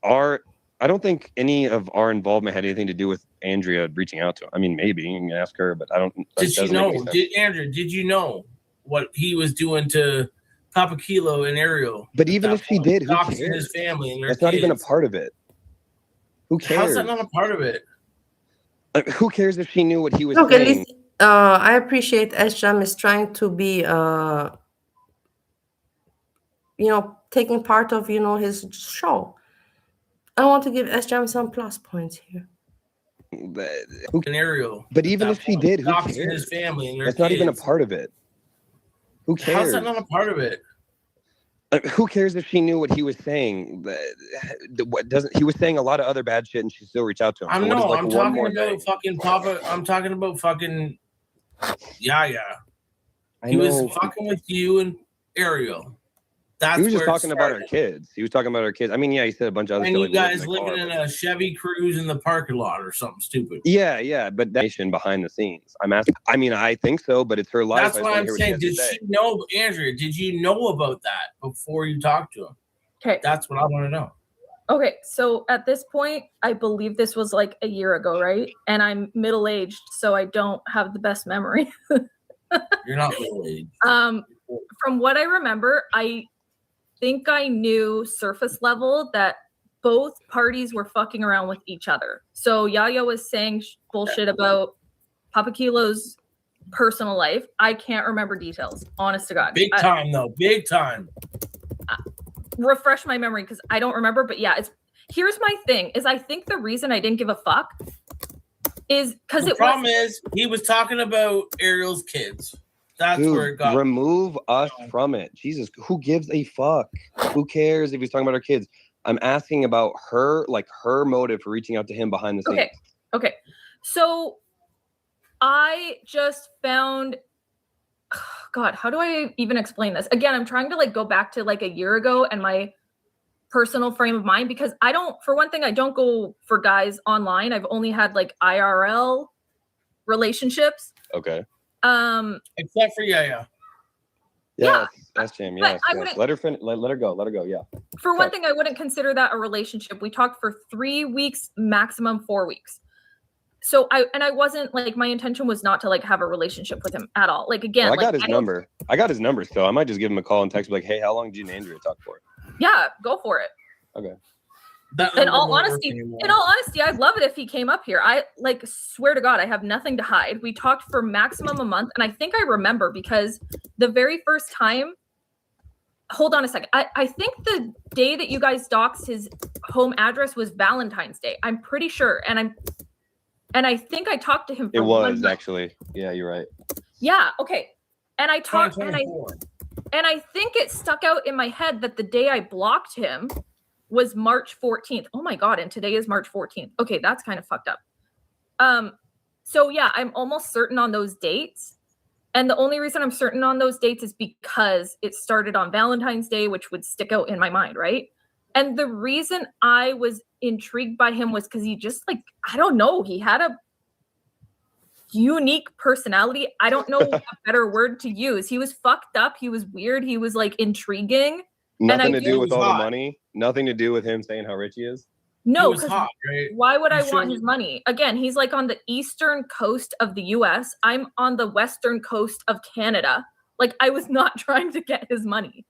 Speaker 4: any of our involvement had anything to do with Andrea reaching out to him. I mean, maybe you can ask her, but I don't.
Speaker 3: Did she know? Andrea, did you know what he was doing to Papa Kilo and Ariel?
Speaker 4: But even if she did, who cares?
Speaker 3: His family and their
Speaker 4: That's not
Speaker 3: kids.
Speaker 4: even a part of it. Who cares?
Speaker 3: How's that not a part of it?
Speaker 4: Who cares if she knew what he was
Speaker 1: Look,
Speaker 4: saying?
Speaker 1: at least I appreciate Sjam is trying to be, taking part of, his show. I want to give Sjam some plus points here.
Speaker 3: Ariel.
Speaker 4: But even if she did, who cares?
Speaker 3: His family and their
Speaker 4: That's
Speaker 3: kids.
Speaker 4: not even a part of it. Who cares?
Speaker 3: How's that not a part of it?
Speaker 4: Who cares if she knew what he was saying? He was saying a lot of other bad shit, and she still reached out to him.
Speaker 3: I'm talking about fucking Papa. I'm talking about fucking Yaya. He was fucking with you and Ariel.
Speaker 4: He was just talking about our kids. He was talking about our kids. I mean, yeah, he said a bunch of other
Speaker 3: stuff. And you guys living in
Speaker 4: a
Speaker 3: Chevy Cruze in the parking lot or something stupid.
Speaker 4: Yeah, but that's behind the scenes. I'm asking. I mean, I think so, but it's her life.
Speaker 3: That's what I'm saying. Did she know, Andrea? Did you know about that before you talked to him?
Speaker 5: Okay,
Speaker 3: that's what I want to know.
Speaker 5: Okay, so at this point, I believe this was like a year ago, right? And I'm middle-aged, so I don't have the best memory.
Speaker 3: You're not middle-aged.
Speaker 5: From what I remember, I think I knew surface level that both parties were fucking around with each other. So Yaya was saying bullshit about Papa Kilo's personal life. I can't remember details, honest to God.
Speaker 3: Big time, though. Big time.
Speaker 5: Refresh my memory because I don't remember. But yeah, here's my thing is I think the reason I didn't give a fuck is because
Speaker 3: the problem is he was talking about Ariel's kids. That's where it got.
Speaker 4: Remove us from it. Jesus, who gives a fuck? Who cares if he's talking about our kids? I'm asking about her, like her motive for reaching out to him behind the scenes.
Speaker 5: Okay. So I just found, God, how do I even explain this? Again, I'm trying to like go back to like a year ago and my personal frame of mind because for one thing, I don't go for guys online. I've only had like IRL relationships.
Speaker 4: Okay.
Speaker 3: Except for Yaya.
Speaker 4: Yeah, that's Sjam. Yes. Let her finish. Let her go. Let her go. Yeah.
Speaker 5: For one thing, I wouldn't consider that a relationship. We talked for 3 weeks, maximum 4 weeks. So I wasn't like my intention was not to like have a relationship with him at all. Like again,
Speaker 4: I got his number. I got his number still. I might just give him a call and text like, hey, how long did you and Andrea talk for?
Speaker 5: Yeah, go for it.
Speaker 4: Okay.
Speaker 5: In all honesty, I'd love it if he came up here. I like swear to God, I have nothing to hide. We talked for maximum a month, and I think I remember because the very first time. Hold on a second. I think the day that you guys doxed his home address was Valentine's Day. I'm pretty sure, and I think I talked to him.
Speaker 4: It was actually. Yeah, you're right.
Speaker 5: Yeah. Okay. And I talked, and I think it stuck out in my head that the day I blocked him was March 14th. Oh my God. And today is March 14th. Okay. That's kind of fucked up. So yeah, I'm almost certain on those dates. And the only reason I'm certain on those dates is because it started on Valentine's Day, which would stick out in my mind, right? And the reason I was intrigued by him was because he just like, I don't know, he had a unique personality. I don't know a better word to use. He was fucked up. He was weird. He was like intriguing.
Speaker 4: Nothing to do with all the
Speaker 3: hot.
Speaker 4: money. Nothing to do with him saying how rich he is.
Speaker 5: No,
Speaker 3: He was hot, right?
Speaker 5: why would I
Speaker 3: You
Speaker 5: want
Speaker 3: sure?
Speaker 5: his money? Again, he's like on the eastern coast of the US. I'm on the western coast of Canada. Like, I was not trying to get his money.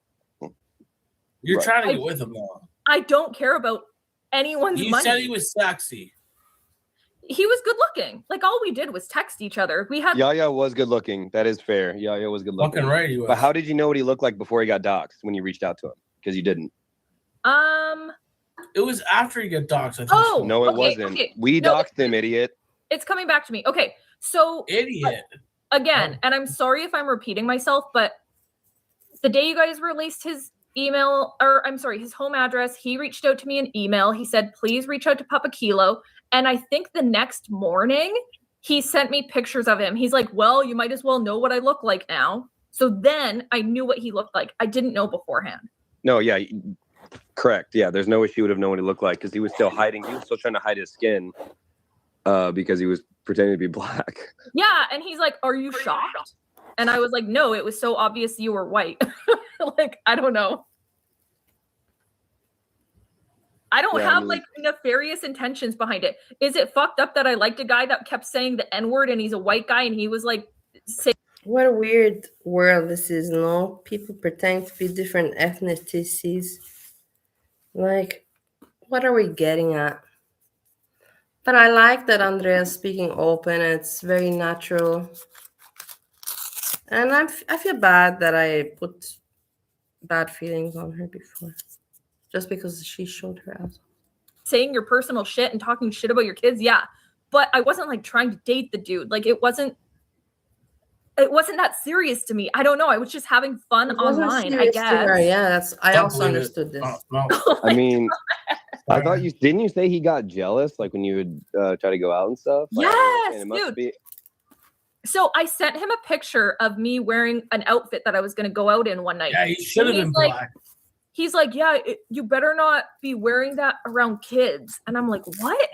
Speaker 3: You're
Speaker 4: Right.
Speaker 3: trying to get with him though.
Speaker 5: I don't care about anyone's
Speaker 3: You
Speaker 5: money.
Speaker 3: said he was sexy.
Speaker 5: He was good looking. Like, all we did was text each other. We had
Speaker 4: Yaya was good looking. That is fair. Yaya was good looking.
Speaker 3: Fucking right he was.
Speaker 4: But how did you know what he looked like before he got doxxed when you reached out to him? Because you didn't.
Speaker 3: It was after he got doxxed, I think.
Speaker 5: Oh,
Speaker 4: No, it
Speaker 5: okay,
Speaker 4: wasn't.
Speaker 5: okay.
Speaker 4: We
Speaker 5: No,
Speaker 4: doxed him, idiot.
Speaker 5: it's coming back to me. Okay, so
Speaker 3: Idiot.
Speaker 5: again, and I'm sorry if I'm repeating myself, but the day you guys released his email, or I'm sorry, his home address, he reached out to me in email. He said, please reach out to Papa Kilo. And I think the next morning, he sent me pictures of him. He's like, well, you might as well know what I look like now. So then I knew what he looked like. I didn't know beforehand.
Speaker 4: No, yeah, correct. Yeah, there's no way she would have known what he looked like because he was still hiding. He was still trying to hide his skin because he was pretending to be black.
Speaker 5: Yeah, and he's like, are you shocked? And I was like, no, it was so obvious you were white. Like, I don't know. I don't
Speaker 4: Yeah, I
Speaker 5: have
Speaker 4: mean,
Speaker 5: like nefarious intentions behind it. Is it fucked up that I liked a guy that kept saying the N-word and he's a white guy and he was like, say,
Speaker 1: What a weird world this is, no? People pretend to be different ethnicities. Like, what are we getting at? But I like that Andrea's speaking open. It's very natural. And I feel bad that I put bad feelings on her before. Just because she showed her ass.
Speaker 5: saying your personal shit and talking shit about your kids. Yeah. But I wasn't like trying to date the dude. Like it wasn't that serious to me. I don't know. I was just having fun online, I guess.
Speaker 1: Yeah, I
Speaker 3: Don't
Speaker 1: also
Speaker 3: believe it.
Speaker 1: understood this.
Speaker 3: No.
Speaker 5: Oh
Speaker 4: I
Speaker 5: my
Speaker 4: mean,
Speaker 5: God.
Speaker 4: I thought didn't you say he got jealous like when you would try to go out and stuff? Like,
Speaker 5: Yes,
Speaker 4: it must
Speaker 5: dude.
Speaker 4: be.
Speaker 5: So I sent him a picture of me wearing an outfit that I was going to go out in one night.
Speaker 3: Yeah, he should have
Speaker 5: And
Speaker 3: been
Speaker 5: he's like-
Speaker 3: black.
Speaker 5: He's like, yeah, you better not be wearing that around kids. And I'm like, what?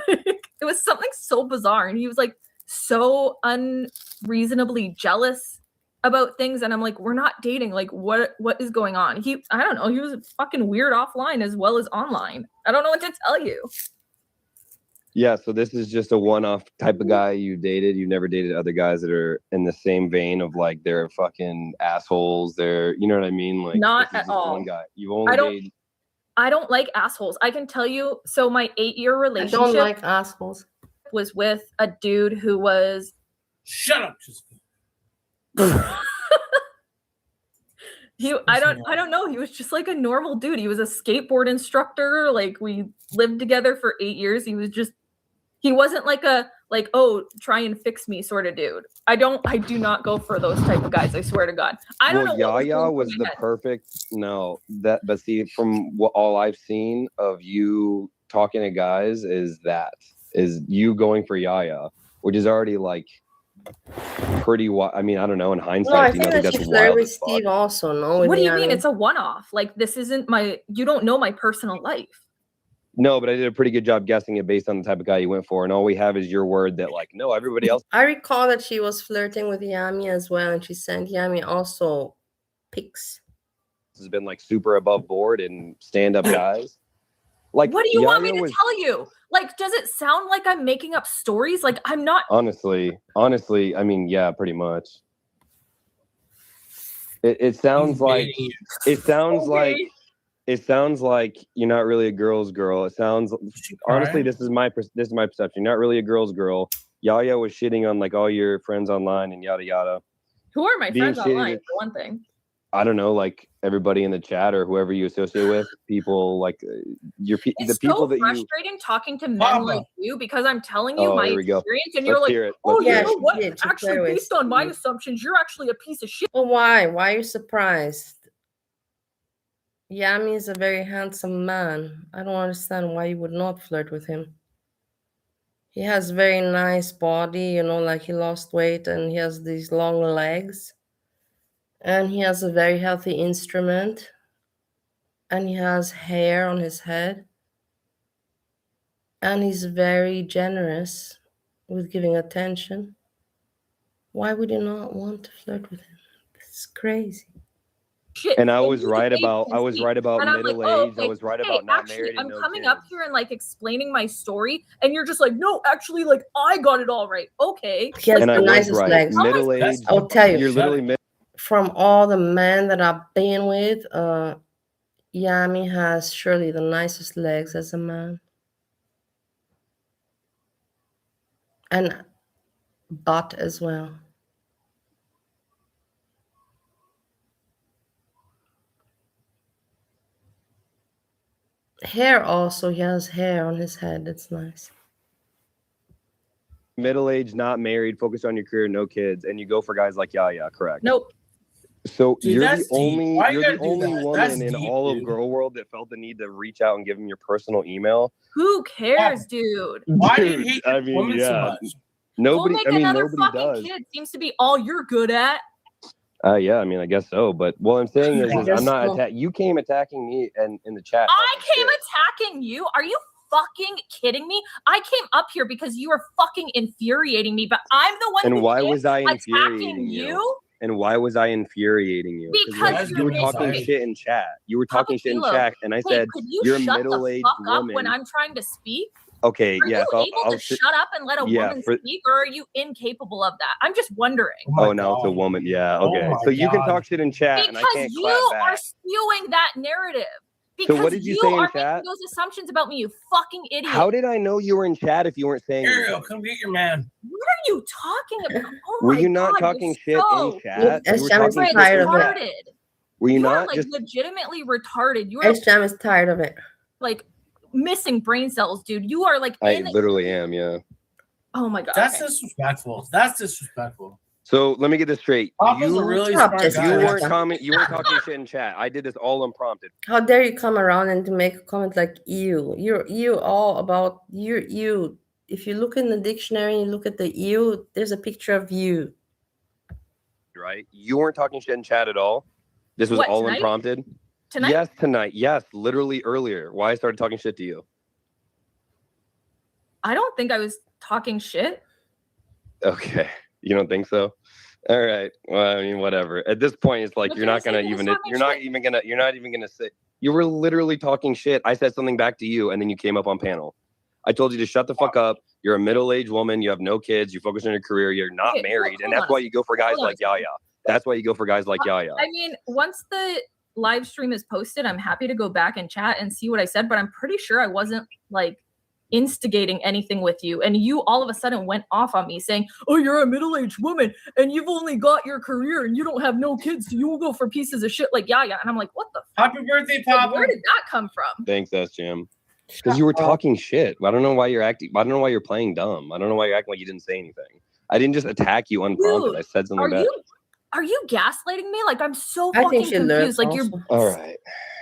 Speaker 5: It was something so bizarre. And he was like so unreasonably jealous about things. And I'm like, we're not dating. Like, what is going on? I don't know. He was fucking weird offline as well as online. I don't know what to tell you.
Speaker 4: Yeah, so this is just a one-off type of guy you dated. You never dated other guys that are in the same vein of like they're fucking assholes. They're, you know what I mean? Like
Speaker 5: Not
Speaker 4: this is
Speaker 5: at
Speaker 4: just
Speaker 5: all.
Speaker 4: One guy. You've only
Speaker 5: I don't-
Speaker 4: dated.
Speaker 5: I don't like assholes. I can tell you. So my 8-year
Speaker 1: I
Speaker 5: relationship
Speaker 1: don't like assholes.
Speaker 5: was with a dude who was
Speaker 3: Shut up.
Speaker 5: I don't know. He was just like a normal dude. He was a skateboard instructor. Like we lived together for 8 years. He wasn't like oh, try and fix me sort of dude. I do not go for those type of guys. I swear to God. I don't know. what
Speaker 4: Yaya
Speaker 5: going
Speaker 4: was
Speaker 5: through
Speaker 4: the
Speaker 5: my head.
Speaker 4: perfect. No, but see, from all I've seen of you talking to guys is you going for Yaya, which is already like pretty. I mean, I don't know. In hindsight,
Speaker 1: No, I
Speaker 4: you know,
Speaker 1: think that she
Speaker 4: that's
Speaker 1: flirted
Speaker 4: wild
Speaker 1: with
Speaker 4: as fuck.
Speaker 1: Steve also, no? With
Speaker 5: What do you mean?
Speaker 1: Yanni.
Speaker 5: It's a one-off. Like this isn't you don't know my personal life.
Speaker 4: No, but I did a pretty good job guessing it based on the type of guy you went for, and all we have is your word that like no, everybody else.
Speaker 1: I recall that she was flirting with Yami as well, and she sent Yami also pics.
Speaker 4: Has been like super above board and stand-up guys. Like,
Speaker 5: What do you want me
Speaker 4: Yaya
Speaker 5: to
Speaker 4: was-
Speaker 5: tell you? Like, does it sound like I'm making up stories? Like I'm not.
Speaker 4: Honestly, I mean, yeah, pretty much. It sounds like
Speaker 5: Okay.
Speaker 4: it sounds like you're not really a girl's girl. It sounds honestly, this is my perception. You're not really a girl's girl. Yaya was shitting on like all your friends online and yada yada.
Speaker 5: Who are my
Speaker 4: being
Speaker 5: friends online?
Speaker 4: shitty-
Speaker 5: For one thing.
Speaker 4: I don't know, like everybody in the chat or whoever you associate with, people like the
Speaker 5: It's
Speaker 4: people
Speaker 5: so
Speaker 4: that you.
Speaker 5: frustrating talking to men
Speaker 3: Papa.
Speaker 5: like you because I'm telling you
Speaker 4: Oh,
Speaker 5: my
Speaker 4: here we go.
Speaker 5: experience, and you're
Speaker 4: Let's
Speaker 5: like,
Speaker 4: hear it.
Speaker 5: oh,
Speaker 4: Let's
Speaker 5: you
Speaker 4: hear
Speaker 1: yeah,
Speaker 5: know
Speaker 4: it.
Speaker 5: what?
Speaker 1: she did. She
Speaker 5: Actually,
Speaker 1: flirted
Speaker 5: based on my
Speaker 1: with
Speaker 5: assumptions, you're actually a piece of shit.
Speaker 1: Well, why? Why are you surprised? Yami is a very handsome man. I don't understand why you would not flirt with him. He has very nice body, like he lost weight and he has these long legs. And he has a very healthy instrument. And he has hair on his head. And he's very generous with giving attention. Why would you not want to flirt with him? It's crazy.
Speaker 5: Shit.
Speaker 4: And I
Speaker 5: And
Speaker 4: was
Speaker 5: you
Speaker 4: right
Speaker 5: hate
Speaker 4: about
Speaker 5: and see. And I'm like,
Speaker 4: middle
Speaker 5: oh,
Speaker 4: age. I
Speaker 5: okay.
Speaker 4: was right
Speaker 5: Hey,
Speaker 4: about not
Speaker 5: actually,
Speaker 4: married and
Speaker 5: I'm
Speaker 4: no
Speaker 5: coming
Speaker 4: kids.
Speaker 5: up here and like explaining my story, and you're just like, no, actually, like I got it all right. Okay.
Speaker 1: He has
Speaker 4: And
Speaker 1: the
Speaker 4: I was
Speaker 1: nicest
Speaker 4: right.
Speaker 1: legs.
Speaker 4: Middle age.
Speaker 1: I'll tell you.
Speaker 4: You're literally
Speaker 1: From all the men that I've been with, Yami has surely the nicest legs as a man. And butt as well. Hair also, he has hair on his head. It's nice.
Speaker 4: middle age, not married, focused on your career, no kids, and you go for guys like Yaya, correct?
Speaker 5: Nope.
Speaker 4: So
Speaker 3: Dude,
Speaker 4: you're
Speaker 3: that's
Speaker 4: the
Speaker 3: deep.
Speaker 4: only
Speaker 3: Why you
Speaker 4: you're the
Speaker 3: gotta do
Speaker 4: only
Speaker 3: that?
Speaker 4: woman
Speaker 3: That's
Speaker 4: in
Speaker 3: deep,
Speaker 4: all
Speaker 3: dude.
Speaker 4: of girl world that felt the need to reach out and give him your personal email.
Speaker 5: Who cares, dude?
Speaker 3: Why do you
Speaker 4: Dude,
Speaker 3: hate
Speaker 4: I
Speaker 3: this
Speaker 4: mean,
Speaker 3: woman so
Speaker 4: yeah.
Speaker 3: much?
Speaker 4: Nobody,
Speaker 5: Go make
Speaker 4: I mean,
Speaker 5: another
Speaker 4: nobody
Speaker 5: fucking
Speaker 4: does.
Speaker 5: kid seems to be all you're good at.
Speaker 4: Yeah, I mean, I guess so. But what I'm saying is
Speaker 1: Just
Speaker 4: I'm not
Speaker 1: don't.
Speaker 4: you came attacking me and in the chat.
Speaker 5: I
Speaker 4: talking
Speaker 5: came
Speaker 4: shit.
Speaker 5: attacking you. Are you fucking kidding me? I came up here because you are fucking infuriating me, but I'm the one
Speaker 4: And
Speaker 5: who
Speaker 4: why
Speaker 5: came
Speaker 4: was I
Speaker 5: attacking
Speaker 4: infuriating you? And why was I infuriating you?
Speaker 5: Because
Speaker 4: you
Speaker 5: you're
Speaker 4: were talking
Speaker 5: making-
Speaker 4: shit in chat. You were
Speaker 5: Papa
Speaker 4: talking shit in
Speaker 5: Kilo,
Speaker 4: chat, and I
Speaker 5: hey,
Speaker 4: said
Speaker 5: could you
Speaker 4: you're a
Speaker 5: shut the
Speaker 4: middle-aged
Speaker 5: fuck up
Speaker 4: woman.
Speaker 5: when I'm trying to speak?
Speaker 4: Okay,
Speaker 5: Are
Speaker 4: yes,
Speaker 5: you able to shut up and let a woman speak, or are you incapable of that? I'm just wondering.
Speaker 4: Oh, now it's a woman. Yeah, okay.
Speaker 3: my
Speaker 4: so you can
Speaker 3: God.
Speaker 4: talk shit in chat, and I
Speaker 5: Because
Speaker 4: can't
Speaker 5: you
Speaker 4: clap back.
Speaker 5: are spewing that narrative.
Speaker 4: So
Speaker 5: Because
Speaker 4: what did you
Speaker 5: you
Speaker 4: say in
Speaker 5: are
Speaker 4: chat?
Speaker 5: making those assumptions about me, you fucking idiot.
Speaker 4: How did I know you were in chat if you weren't saying
Speaker 3: Ariel,
Speaker 4: anything?
Speaker 3: come get your man.
Speaker 5: What are you talking about? Oh
Speaker 4: Were
Speaker 5: my
Speaker 4: you not
Speaker 5: God,
Speaker 4: talking
Speaker 5: you're
Speaker 4: shit
Speaker 5: so
Speaker 4: in chat? You were
Speaker 1: Sjam
Speaker 4: talking
Speaker 1: is
Speaker 4: shit
Speaker 1: tired
Speaker 4: in
Speaker 1: of it.
Speaker 4: chat.
Speaker 5: retarded.
Speaker 4: Were you
Speaker 5: You are
Speaker 4: not
Speaker 5: like
Speaker 4: just
Speaker 5: legitimately retarded. You are
Speaker 1: Sjam is tired of it.
Speaker 5: like missing brain cells, dude. You are like
Speaker 4: I literally am, yeah.
Speaker 5: Oh my God.
Speaker 3: That's
Speaker 5: okay.
Speaker 3: disrespectful. That's disrespectful.
Speaker 4: So let me get this straight.
Speaker 3: Papa's a really
Speaker 1: Stop
Speaker 3: smart
Speaker 1: just
Speaker 3: guy.
Speaker 4: You
Speaker 1: Sjam.
Speaker 4: weren't talking shit in chat. I did this all unprompted.
Speaker 1: How dare you come around and to make a comment like you all about you. If you look in the dictionary and you look at the you, there's a picture of you.
Speaker 4: Right? You weren't talking shit in chat at all. This was
Speaker 5: What,
Speaker 4: all
Speaker 5: tonight?
Speaker 4: unprompted.
Speaker 5: Tonight?
Speaker 4: Yes, tonight. Yes, literally earlier. Why I started talking shit to you.
Speaker 5: I don't think I was talking shit.
Speaker 4: Okay. You don't think so? All right. Well, I mean, whatever. At this point, it's like
Speaker 5: What
Speaker 4: you're
Speaker 5: did I
Speaker 4: not
Speaker 5: say?
Speaker 4: gonna
Speaker 5: Who was
Speaker 4: even
Speaker 5: talking
Speaker 4: you're not
Speaker 5: shit?
Speaker 4: even gonna say you were literally talking shit. I said something back to you, and then you came up on panel. I told you to shut the fuck up. You're a middle-aged woman. You have no kids. You focus on your career. You're not
Speaker 5: Okay,
Speaker 4: married, and
Speaker 5: hold
Speaker 4: that's
Speaker 5: on
Speaker 4: why
Speaker 5: a
Speaker 4: you go for guys
Speaker 5: Hold on a
Speaker 4: like Yaya. That's why you go for guys like Yaya.
Speaker 5: I mean, once the live stream is posted, I'm happy to go back and chat and see what I said, but I'm pretty sure I wasn't like instigating anything with you, and you all of a sudden went off on me saying, oh, you're a middle-aged woman and you've only got your career and you don't have no kids, so you will go for pieces of shit like Yaya. And I'm like, what the fuck?
Speaker 3: Happy birthday,
Speaker 5: Like,
Speaker 3: Papa.
Speaker 5: where did that come from?
Speaker 4: Thanks, Sjam. Because you were talking shit. I don't know why you're acting. I don't know why you're playing dumb. I don't know why you're acting like you didn't say anything. I didn't just attack you unprompted.
Speaker 5: Dude,
Speaker 4: I said something back.
Speaker 5: Are you gaslighting me? Like, I'm so
Speaker 1: I
Speaker 5: fucking
Speaker 1: think she lives
Speaker 5: confused. Like, you're
Speaker 4: All right.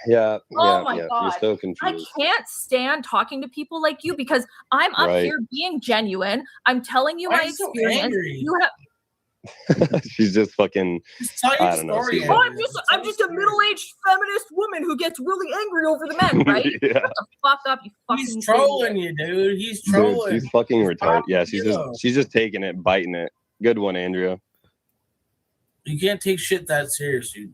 Speaker 4: Yeah.
Speaker 5: Oh my
Speaker 4: You're
Speaker 5: God.
Speaker 4: so
Speaker 5: I
Speaker 4: confused.
Speaker 5: can't stand talking to people like you because I'm up
Speaker 4: Right.
Speaker 5: here being genuine. I'm telling you
Speaker 3: Why
Speaker 5: my
Speaker 3: are you so
Speaker 5: experience.
Speaker 3: angry?
Speaker 5: You have
Speaker 4: She's just fucking.
Speaker 3: Just tell
Speaker 4: I
Speaker 3: your
Speaker 4: don't know,
Speaker 3: story.
Speaker 4: she's-
Speaker 5: Oh,
Speaker 3: Andrew.
Speaker 5: I'm just a middle-aged feminist woman who gets really angry over the men, right?
Speaker 4: Yeah.
Speaker 5: Shut the fuck up, you fucking
Speaker 3: He's trolling you, dude. He's trolling.
Speaker 4: Dude, she's fucking retarded.
Speaker 3: Papa
Speaker 4: Yeah,
Speaker 3: Kilo.
Speaker 4: she's just taking it, biting it. Good one, Andrea.
Speaker 3: You can't take shit that serious, dude.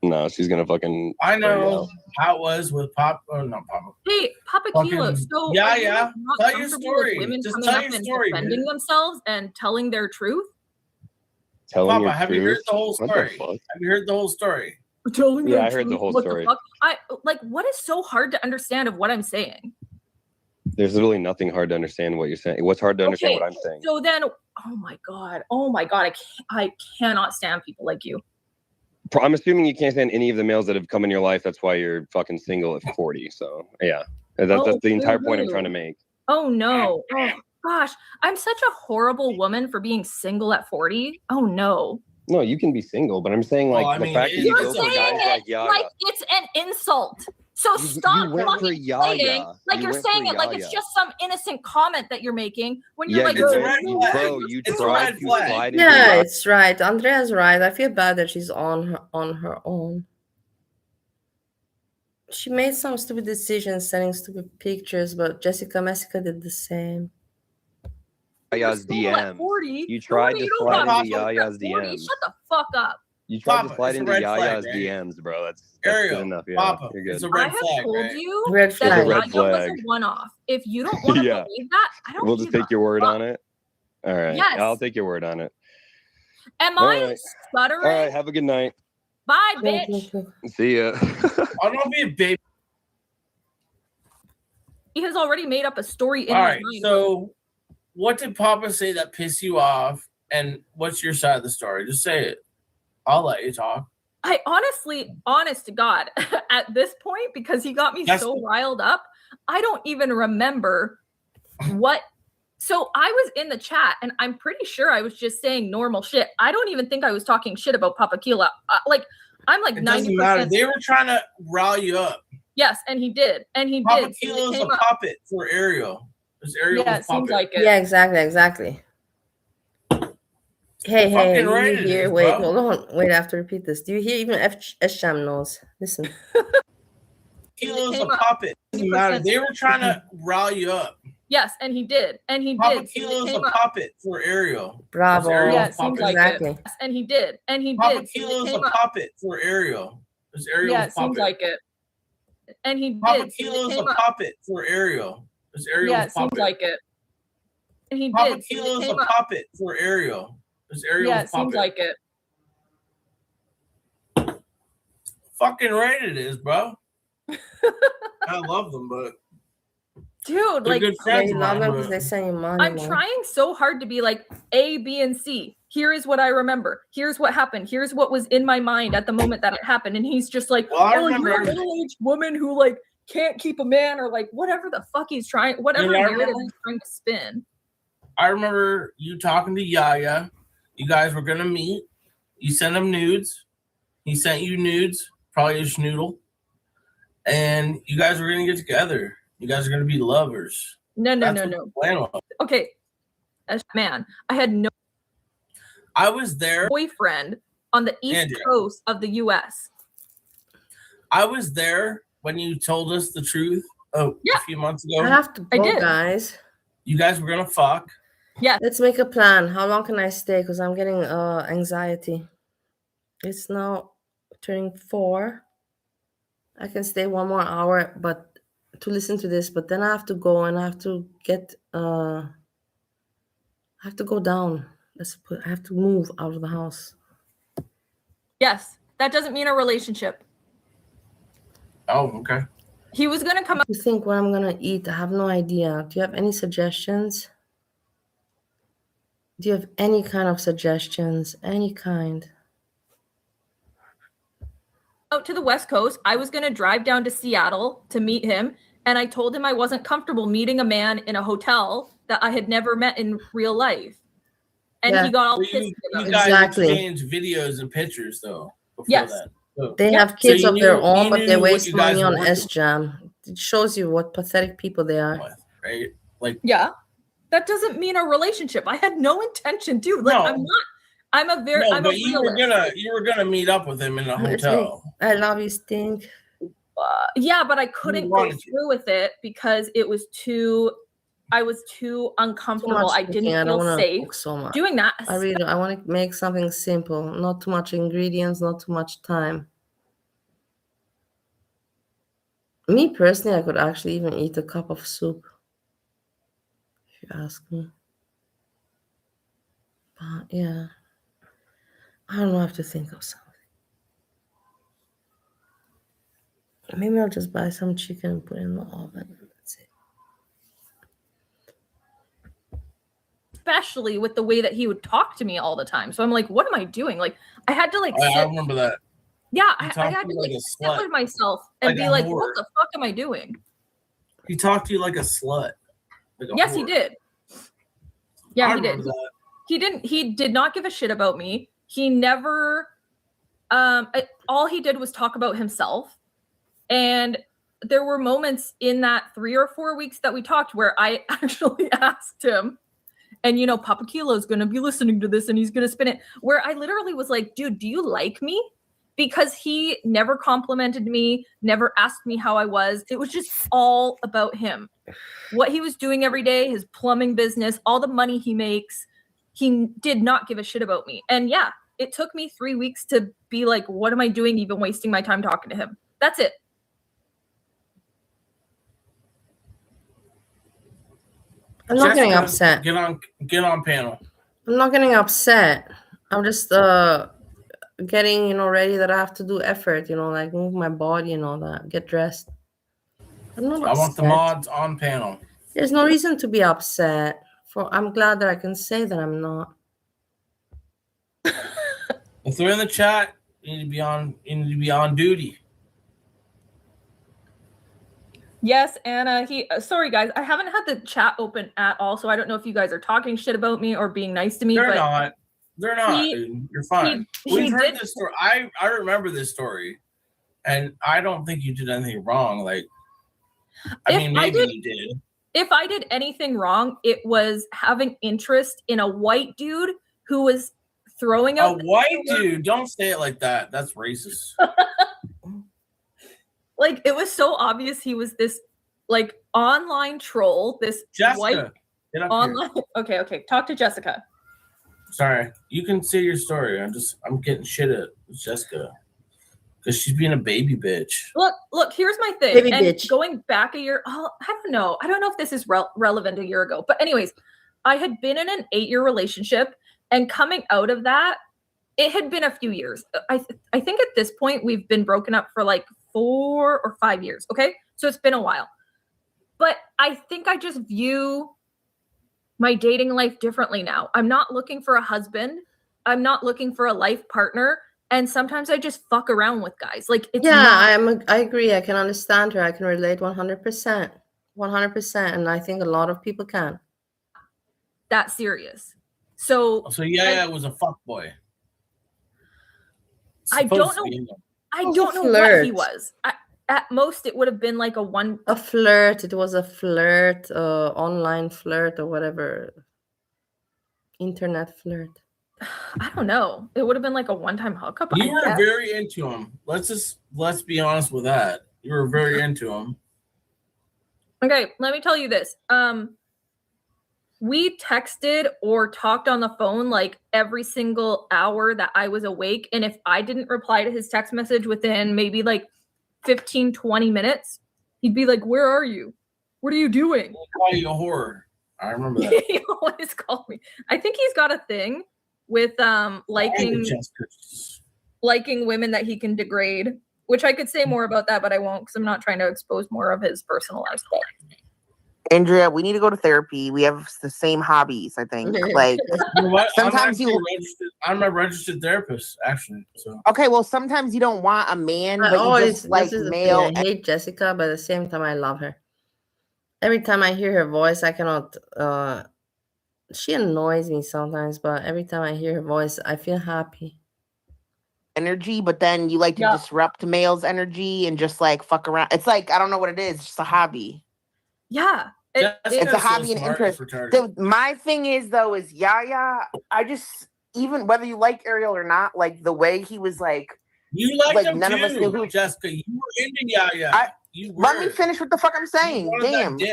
Speaker 4: No, she's gonna fucking.
Speaker 3: I know how it was with Pop. Oh, not Papa.
Speaker 5: Hey, Papa
Speaker 3: Fucking-
Speaker 5: Kilo, so
Speaker 3: yeah,
Speaker 5: are you
Speaker 3: yeah.
Speaker 5: not
Speaker 3: Tell your
Speaker 5: comfortable
Speaker 3: story.
Speaker 5: with women
Speaker 3: Just
Speaker 5: coming
Speaker 3: tell
Speaker 5: up
Speaker 3: your
Speaker 5: and
Speaker 3: story,
Speaker 5: defending
Speaker 3: dude.
Speaker 5: themselves and telling their truth?
Speaker 4: Telling
Speaker 3: Papa,
Speaker 4: your
Speaker 3: have
Speaker 4: truth.
Speaker 3: you heard the whole
Speaker 4: What
Speaker 3: story?
Speaker 4: the fuck?
Speaker 3: Have you heard the whole story?
Speaker 5: Telling
Speaker 4: Yeah,
Speaker 5: their
Speaker 4: I heard the
Speaker 5: truth?
Speaker 4: whole
Speaker 5: What
Speaker 4: story.
Speaker 5: The fuck? I like what is so hard to understand of what I'm saying?
Speaker 4: There's really nothing hard to understand what you're saying. What's hard to understand
Speaker 5: Okay,
Speaker 4: what I'm saying?
Speaker 5: So then, oh my god, I cannot stand people like you.
Speaker 4: I'm assuming you can't stand any of the males that have come in your life. That's why you're fucking single at 40. So yeah, that's the entire point I'm trying to make.
Speaker 5: Oh no, oh gosh, I'm such a horrible woman for being single at 40. Oh no.
Speaker 4: No, you can be single, but I'm saying like
Speaker 3: Well, I
Speaker 4: the
Speaker 3: mean,
Speaker 4: fact that you
Speaker 5: You're
Speaker 4: go for
Speaker 5: saying
Speaker 4: guys
Speaker 5: it
Speaker 4: like Yaya.
Speaker 5: like it's an insult. So
Speaker 4: You
Speaker 5: stop
Speaker 4: went for
Speaker 5: fucking
Speaker 4: Yaya.
Speaker 5: playing like
Speaker 4: You
Speaker 5: you're
Speaker 4: went
Speaker 5: saying
Speaker 4: for
Speaker 5: it like it's
Speaker 4: Yaya.
Speaker 5: just some innocent comment that you're making when you're
Speaker 4: Yeah,
Speaker 5: like,
Speaker 4: you
Speaker 3: It's a
Speaker 4: went,
Speaker 3: red
Speaker 4: you,
Speaker 3: flag.
Speaker 4: bro, you
Speaker 3: It's a
Speaker 4: tried
Speaker 3: red
Speaker 4: to
Speaker 3: flag.
Speaker 4: slide into
Speaker 1: Yeah,
Speaker 4: Yaya.
Speaker 1: it's right. Andrea's right. I feel bad that she's on her own. She made some stupid decisions, sending stupid pictures, but Jessica did the same.
Speaker 4: Yaya's
Speaker 5: single at
Speaker 4: DMs.
Speaker 5: 40.
Speaker 4: You tried to
Speaker 5: You don't
Speaker 4: slide
Speaker 5: got
Speaker 4: into
Speaker 5: children at
Speaker 4: Yaya's
Speaker 5: 40.
Speaker 4: DMs.
Speaker 5: Shut the fuck up.
Speaker 4: You tried to
Speaker 3: Papa,
Speaker 4: slide
Speaker 3: it's a
Speaker 4: into
Speaker 3: red flag,
Speaker 4: Yaya's
Speaker 3: right?
Speaker 4: DMs, bro. That's
Speaker 3: Ariel,
Speaker 4: good enough. Yeah,
Speaker 3: Papa,
Speaker 4: you're
Speaker 3: it's
Speaker 4: good.
Speaker 3: a red
Speaker 5: I have
Speaker 3: flag,
Speaker 5: told
Speaker 3: right?
Speaker 5: you
Speaker 1: Red
Speaker 5: that
Speaker 4: It's a
Speaker 1: flag.
Speaker 4: red
Speaker 5: Yaya was a
Speaker 4: flag.
Speaker 5: one-off. If you don't want to
Speaker 4: Yeah.
Speaker 5: believe that, I don't
Speaker 4: We'll just
Speaker 5: give
Speaker 4: take your word
Speaker 5: fuck.
Speaker 4: on it. All right.
Speaker 5: Yes.
Speaker 4: I'll take your word on it.
Speaker 5: Am
Speaker 4: All
Speaker 5: I
Speaker 4: right.
Speaker 5: stuttering?
Speaker 4: All right. Have a good night.
Speaker 5: Bye,
Speaker 1: Look,
Speaker 5: bitch.
Speaker 1: look, look.
Speaker 4: See ya.
Speaker 3: I don't be a baby.
Speaker 5: He has already made up a story in
Speaker 3: All
Speaker 5: his
Speaker 3: right.
Speaker 5: mind.
Speaker 3: So, what did Papa say that pissed you off? And what's your side of the story? Just say it. I'll let you talk.
Speaker 5: I honestly, honest to God, at this point, because he got me
Speaker 3: That's-
Speaker 5: so riled up, I don't even remember what. So I was in the chat, and I'm pretty sure I was just saying normal shit. I don't even think I was talking shit about Papa Kila. I'm like
Speaker 3: It
Speaker 5: 90%.
Speaker 3: doesn't matter. They were trying to rile you up.
Speaker 5: Yes, and he did, and he
Speaker 3: Papa
Speaker 5: did.
Speaker 3: Kilo's
Speaker 5: It
Speaker 3: a
Speaker 5: came up.
Speaker 3: puppet for Ariel. It's Ariel's
Speaker 5: Yeah, it seems
Speaker 3: puppet.
Speaker 5: like it.
Speaker 1: Yeah, exactly. Hey,
Speaker 3: Fucking
Speaker 1: do
Speaker 3: right
Speaker 1: you
Speaker 3: it
Speaker 1: hear?
Speaker 3: is,
Speaker 1: Wait,
Speaker 3: bro.
Speaker 1: hold on. Wait, I have to repeat this. Do you hear? Even Sjam knows. Listen.
Speaker 3: Kilo's
Speaker 5: It
Speaker 3: a
Speaker 5: came up.
Speaker 3: puppet. It doesn't matter. They were trying to rile you up.
Speaker 5: Yes, and he did, and he
Speaker 3: Papa
Speaker 5: did.
Speaker 3: Kilo's
Speaker 5: It
Speaker 3: a
Speaker 5: came up.
Speaker 3: puppet for Ariel.
Speaker 1: Bravo.
Speaker 3: It's Ariel's
Speaker 5: Yeah, it seems
Speaker 3: puppet.
Speaker 5: like
Speaker 1: Exactly.
Speaker 5: it. Yes, and he did, and he
Speaker 3: Papa
Speaker 5: did. It
Speaker 3: Kilo's a
Speaker 5: came up.
Speaker 3: puppet for Ariel. It's Ariel's
Speaker 5: Yeah, it
Speaker 3: puppet.
Speaker 5: seems like it. And he
Speaker 3: Papa
Speaker 5: did. It
Speaker 3: Kilo's a
Speaker 5: came up.
Speaker 3: puppet for Ariel. It's Ariel's
Speaker 5: Yeah, it seems
Speaker 3: puppet.
Speaker 5: like it. And he
Speaker 3: Papa
Speaker 5: did. It
Speaker 3: Kilo's a
Speaker 5: came up.
Speaker 3: puppet for Ariel. It's Ariel's
Speaker 5: Yeah, it
Speaker 3: puppet.
Speaker 5: seems like it.
Speaker 3: Fucking right it is, bro. I love them, but
Speaker 5: Dude,
Speaker 3: they're
Speaker 5: like,
Speaker 3: good
Speaker 1: Yeah,
Speaker 3: friends
Speaker 1: you
Speaker 3: of
Speaker 1: love
Speaker 3: mine.
Speaker 1: them because
Speaker 3: But
Speaker 1: they send you money.
Speaker 5: I'm
Speaker 1: man.
Speaker 5: trying so hard to be like A, B, and C. Here is what I remember. Here's what happened. Here's what was in my mind at the moment that it happened. And he's just like,
Speaker 3: Well, I
Speaker 5: oh,
Speaker 3: remember
Speaker 5: you're a
Speaker 3: everything.
Speaker 5: middle-aged woman who like can't keep a man, or like whatever the fuck he's trying, whatever
Speaker 3: I
Speaker 5: narrative
Speaker 3: remember-
Speaker 5: he's trying to spin.
Speaker 3: I remember you talking to Yaya. You guys were gonna meet. You sent him nudes. He sent you nudes, probably a schnoodle. And you guys were gonna get together. You guys are gonna be lovers.
Speaker 5: No.
Speaker 3: That's what the plan was.
Speaker 5: Okay. As man, I had no
Speaker 3: I was there.
Speaker 5: boyfriend on the east
Speaker 3: Andrea.
Speaker 5: coast of the US.
Speaker 3: I was there when you told us the truth a few months ago.
Speaker 1: I have to
Speaker 5: I
Speaker 1: go,
Speaker 5: did.
Speaker 1: guys.
Speaker 3: You guys were gonna fuck.
Speaker 1: Let's make a plan. How long can I stay? Because I'm getting anxiety. It's now turning 4. I can stay 1 more hour, but to listen to this. But then I have to go and I have to get. I have to go down. I have to move out of the house.
Speaker 5: Yes, that doesn't mean a relationship.
Speaker 3: Oh, okay.
Speaker 5: He was gonna come up.
Speaker 1: You think what I'm gonna eat? I have no idea. Do you have any suggestions? Do you have any kind of suggestions? Any kind?
Speaker 5: out to the West Coast. I was going to drive down to Seattle to meet him. And I told him I wasn't comfortable meeting a man in a hotel that I had never met in real life. And
Speaker 1: Yeah.
Speaker 5: he got all
Speaker 3: So
Speaker 5: pissed
Speaker 3: you
Speaker 5: about it.
Speaker 3: guys
Speaker 1: Exactly.
Speaker 3: exchanged videos and pictures though before
Speaker 5: Yes.
Speaker 3: that. So,
Speaker 1: They
Speaker 5: Yeah.
Speaker 1: have kids
Speaker 3: So
Speaker 1: of
Speaker 3: you
Speaker 1: their
Speaker 3: knew-
Speaker 1: own,
Speaker 3: you
Speaker 1: but they
Speaker 3: knew what
Speaker 1: waste
Speaker 3: you guys
Speaker 1: money on
Speaker 3: were working
Speaker 1: S-Jam. It shows you what pathetic people they are.
Speaker 3: with, right? Like
Speaker 5: Yeah. That doesn't mean a relationship. I had no intention to. Like,
Speaker 3: No.
Speaker 5: I'm not. I'm a
Speaker 3: no,
Speaker 5: I'm a
Speaker 3: but you were
Speaker 5: realist.
Speaker 3: gonna meet up with him in a
Speaker 1: It's
Speaker 3: hotel.
Speaker 1: I love you, Stink.
Speaker 5: Yeah, but I couldn't go
Speaker 3: wanted to.
Speaker 5: through with it because it was too. I was too
Speaker 1: Too
Speaker 5: uncomfortable.
Speaker 1: much
Speaker 5: I didn't
Speaker 1: cooking. I don't
Speaker 5: feel
Speaker 1: want to
Speaker 5: safe
Speaker 1: cook so much.
Speaker 5: doing that.
Speaker 1: I want to make something simple. Not too much ingredients, not too much time. Me personally, I could actually even eat a cup of soup. If you ask me. But yeah. I don't know. I have to think of something. Maybe I'll just buy some chicken and put it in the oven. That's it.
Speaker 5: Especially with the way that he would talk to me all the time. So I'm like, what am I doing? Like, I had to like
Speaker 3: I
Speaker 5: sit.
Speaker 3: remember that.
Speaker 5: Yeah,
Speaker 3: He
Speaker 5: I
Speaker 3: talked
Speaker 5: had
Speaker 3: to
Speaker 5: to
Speaker 3: you like
Speaker 5: like
Speaker 3: a
Speaker 5: sit
Speaker 3: slut.
Speaker 5: with myself and
Speaker 3: Like
Speaker 5: be
Speaker 3: a
Speaker 5: like,
Speaker 3: whore.
Speaker 5: what the fuck am I doing?
Speaker 3: He talked to you like a slut. Like a
Speaker 5: Yes, he
Speaker 3: whore.
Speaker 5: did. Yeah,
Speaker 3: I
Speaker 5: he did.
Speaker 3: remember that.
Speaker 5: He did not give a shit about me. He never, all he did was talk about himself. And there were moments in that 3 or 4 weeks that we talked where I actually asked him, and, you know, Papa Kilo's going to be listening to this and he's going to spin it, where I literally was like, dude, do you like me? Because he never complimented me, never asked me how I was. It was just all about him. What he was doing every day, his plumbing business, all the money he makes, he did not give a shit about me. And yeah, it took me 3 weeks to be like, what am I doing even wasting my time talking to him? That's it.
Speaker 1: I'm not getting upset.
Speaker 3: Get on panel.
Speaker 1: I'm not getting upset. I'm just getting, you know, ready that I have to do effort, you know, like move my body and all that, get dressed. I'm not upset.
Speaker 3: I want the mods on panel.
Speaker 1: There's no reason to be upset. I'm glad that I can say that I'm not.
Speaker 3: If they're in the chat, you need to be on duty.
Speaker 5: Yes, Anna, sorry guys, I haven't had the chat open at all, so I don't know if you guys are talking shit about me or being nice to me.
Speaker 3: They're not. Dude. You're fine. We've heard this story. I remember this story, and I don't think you did anything wrong. Like, I mean, maybe you did.
Speaker 5: If I did anything wrong, it was having interest in a white dude who was throwing out
Speaker 3: a white dude. Don't say it like that. That's racist.
Speaker 5: Like, it was so obvious he was this, like, online troll, this
Speaker 3: Jessica,
Speaker 5: white
Speaker 3: get up
Speaker 5: online. Here. Okay. Talk to Jessica.
Speaker 3: Sorry, you can say your story. I'm getting shit at Jessica because she's being a baby bitch.
Speaker 5: Look. Here's my thing.
Speaker 1: Baby
Speaker 5: and
Speaker 1: bitch.
Speaker 5: Going back a year, I don't know if this is relevant a year ago. But anyways, I had been in an 8-year relationship, and coming out of that, it had been a few years. I think at this point we've been broken up for like 4 or 5 years. Okay, so it's been a while. But I think I just view my dating life differently now. I'm not looking for a husband. I'm not looking for a life partner. And sometimes I just fuck around with guys. Like, it's
Speaker 1: I agree. I can understand her. I can relate 100%. 100%. And I think a lot of people can.
Speaker 5: That serious. So
Speaker 3: yeah, it was a fuck boy.
Speaker 5: I don't know what he was. At most, it would have been like
Speaker 1: a flirt. It was a flirt, online flirt or whatever. Internet flirt.
Speaker 5: I don't know. It would have been like a one-time hookup.
Speaker 3: You were very into him. Let's be honest with that. You were very into him.
Speaker 5: Okay, let me tell you this. We texted or talked on the phone like every single hour that I was awake. And if I didn't reply to his text message within maybe like 15, 20 minutes, he'd be like, where are you? What are you doing?
Speaker 3: He'll call you a whore. I remember that.
Speaker 5: He always called me. I think he's got a thing with liking women that he can degrade, which I could say more about that, but I won't because I'm not trying to expose more of his personal life.
Speaker 6: Andrea, we need to go to therapy. We have the same hobbies, I think. Like,
Speaker 3: you know what?
Speaker 6: Sometimes
Speaker 3: I'm a registered therapist, actually. So
Speaker 6: okay, well, sometimes you don't want a man, but you just like male.
Speaker 1: I hate Jessica, but at the same time, I love her. Every time I hear her voice, I cannot. She annoys me sometimes, but every time I hear her voice, I feel happy.
Speaker 6: Energy, but then you like to disrupt male's energy and just like fuck around. It's like, I don't know what it is. It's just a hobby.
Speaker 5: Yeah.
Speaker 6: It's a hobby and interest. My thing is, though, is Yaya, I just, even whether you like Ariel or not, like the way he was like,
Speaker 3: you like him none too, of us knew who. Jessica. You were into Yaya.
Speaker 6: Let me finish what the fuck I'm saying. Damn. Okay.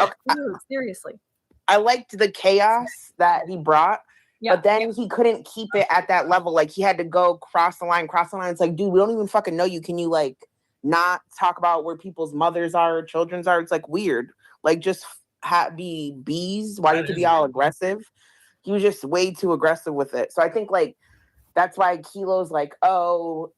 Speaker 5: Seriously.
Speaker 6: I liked the chaos that he brought, but then he couldn't keep it at that level. Like, he had to go cross the line. It's like, dude, we don't even fucking know you. Can you, like, not talk about where people's mothers are or children's are? It's, like, weird. Like, just be bees. Why do you have to be all aggressive? He was just way too aggressive with it. So I think, like, that's why Kilo's like, oh,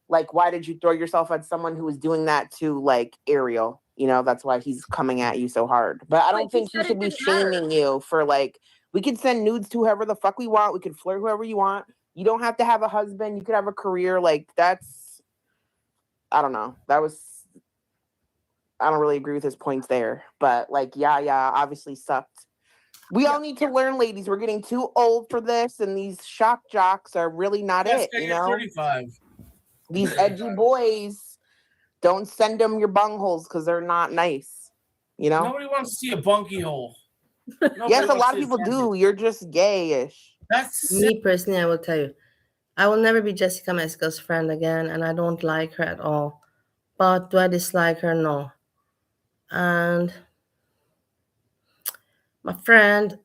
Speaker 6: like, why did you throw yourself at someone who was doing that to, like, Ariel? You know, that's why he's coming at you so hard. But I don't think he should be shaming you for, like, we can send nudes to whoever the fuck we want. We can flirt whoever you want. You don't have to have a husband. You could have a career. Like, that's, I don't know. I don't really agree with his points there. But, like, Yaya obviously sucked We all need to learn, ladies. We're getting too old for this, and these shock jocks are really not it. You know,
Speaker 3: 35.
Speaker 6: These edgy boys, don't send them your bungholes because they're not nice. You know,
Speaker 3: nobody wants to see a bunky hole.
Speaker 6: Yes, a lot of people do. You're just gayish.
Speaker 3: That's
Speaker 1: me personally. I will tell you, I will never be Jessica Mexico's friend again, and I don't like her at all. But do I dislike her? No. And my friend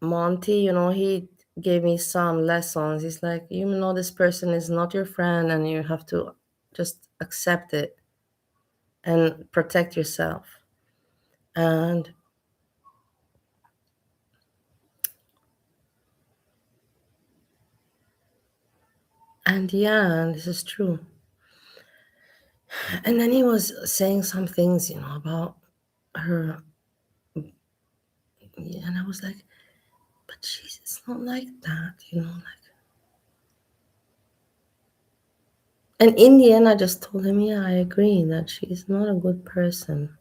Speaker 1: Monty, you know, he gave me some lessons. He's like, you know, this person is not your friend, and you have to just accept it and protect yourself. And yeah, this is true. And then he was saying some things, you know, about her. And I was like, but it's not like that, you know, like. And in the end, I just told him, yeah, I agree that she's not a good person.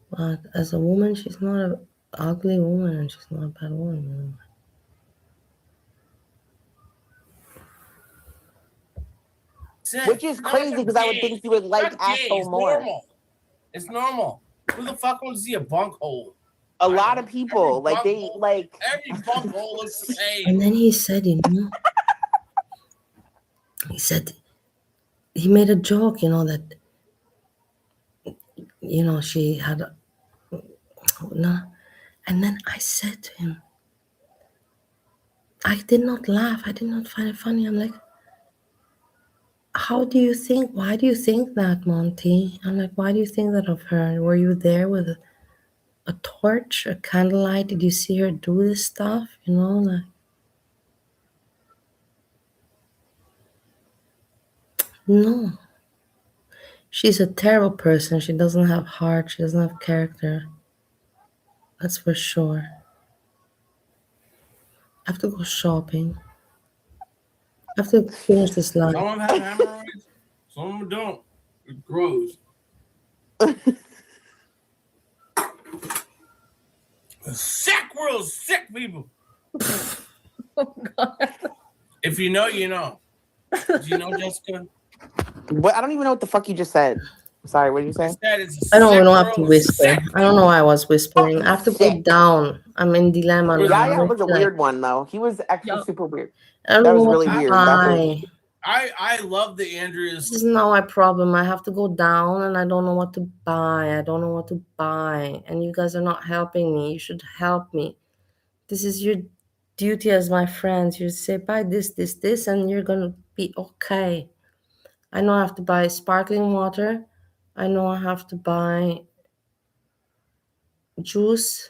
Speaker 1: But as a woman, she's not an ugly woman, and she's not a bad woman, you know.
Speaker 6: Which is crazy because I would think you would like asshole more.
Speaker 3: Normal. It's normal. Who the fuck wants to see a bunk hole?
Speaker 6: A lot of people, like they like
Speaker 3: every bunk hole looks the same.
Speaker 1: And then he said, you know, he said he made a joke, you know, that, you know, she had no. And then I said to him, I did not laugh. I did not find it funny. I'm like, why do you think that, Monty? I'm like, why do you think that of her? Were you there with a torch, a candlelight? Did you see her do this stuff? You know, like, no. She's a terrible person. She doesn't have heart. She doesn't have character. That's for sure. I have to go shopping. I have to finish this line.
Speaker 3: Some of them have hemorrhoids, some of them don't. It grows. Sick world, sick people.
Speaker 5: Oh God.
Speaker 3: If you know, you know. Do you know, Jessica?
Speaker 6: What? I don't even know what the fuck you just said. Sorry, what did you say?
Speaker 1: I don't know how to whisper. I don't know why I was whispering. I have to go down. I'm in dilemma now.
Speaker 6: Yaya was a weird one though. He was actually super weird.
Speaker 1: I don't
Speaker 6: That was
Speaker 1: know
Speaker 6: really weird.
Speaker 1: why.
Speaker 3: I love the Andreas.
Speaker 1: This is not my problem. I have to go down and I don't know what to buy. I don't know what to buy. And you guys are not helping me. You should help me. This is your duty as my friends. You say, buy this, and you're going to be okay. I know I have to buy sparkling water. I know I have to buy juice,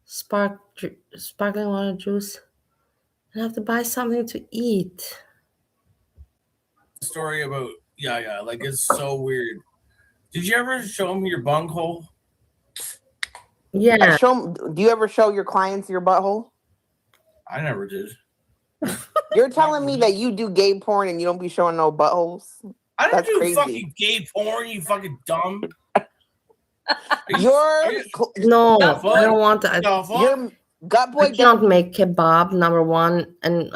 Speaker 1: sparkling water juice. I have to buy something to eat.
Speaker 3: Story about Yaya, like it's so weird. Did you ever show him your bunghole?
Speaker 1: Yeah.
Speaker 6: Do you ever show your clients your butthole?
Speaker 3: I never did.
Speaker 6: You're telling me that you do gay porn and you don't be showing no buttholes?
Speaker 3: I don't
Speaker 6: That's
Speaker 3: do
Speaker 6: crazy.
Speaker 3: fucking gay porn, you fucking dumb.
Speaker 1: No, I don't want to.
Speaker 6: Your gut boy
Speaker 1: I can't make kebab, number one, and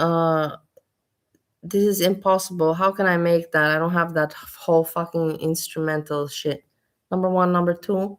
Speaker 1: this is impossible. How can I make that? I don't have that whole fucking instrumental shit. Number one. Number two,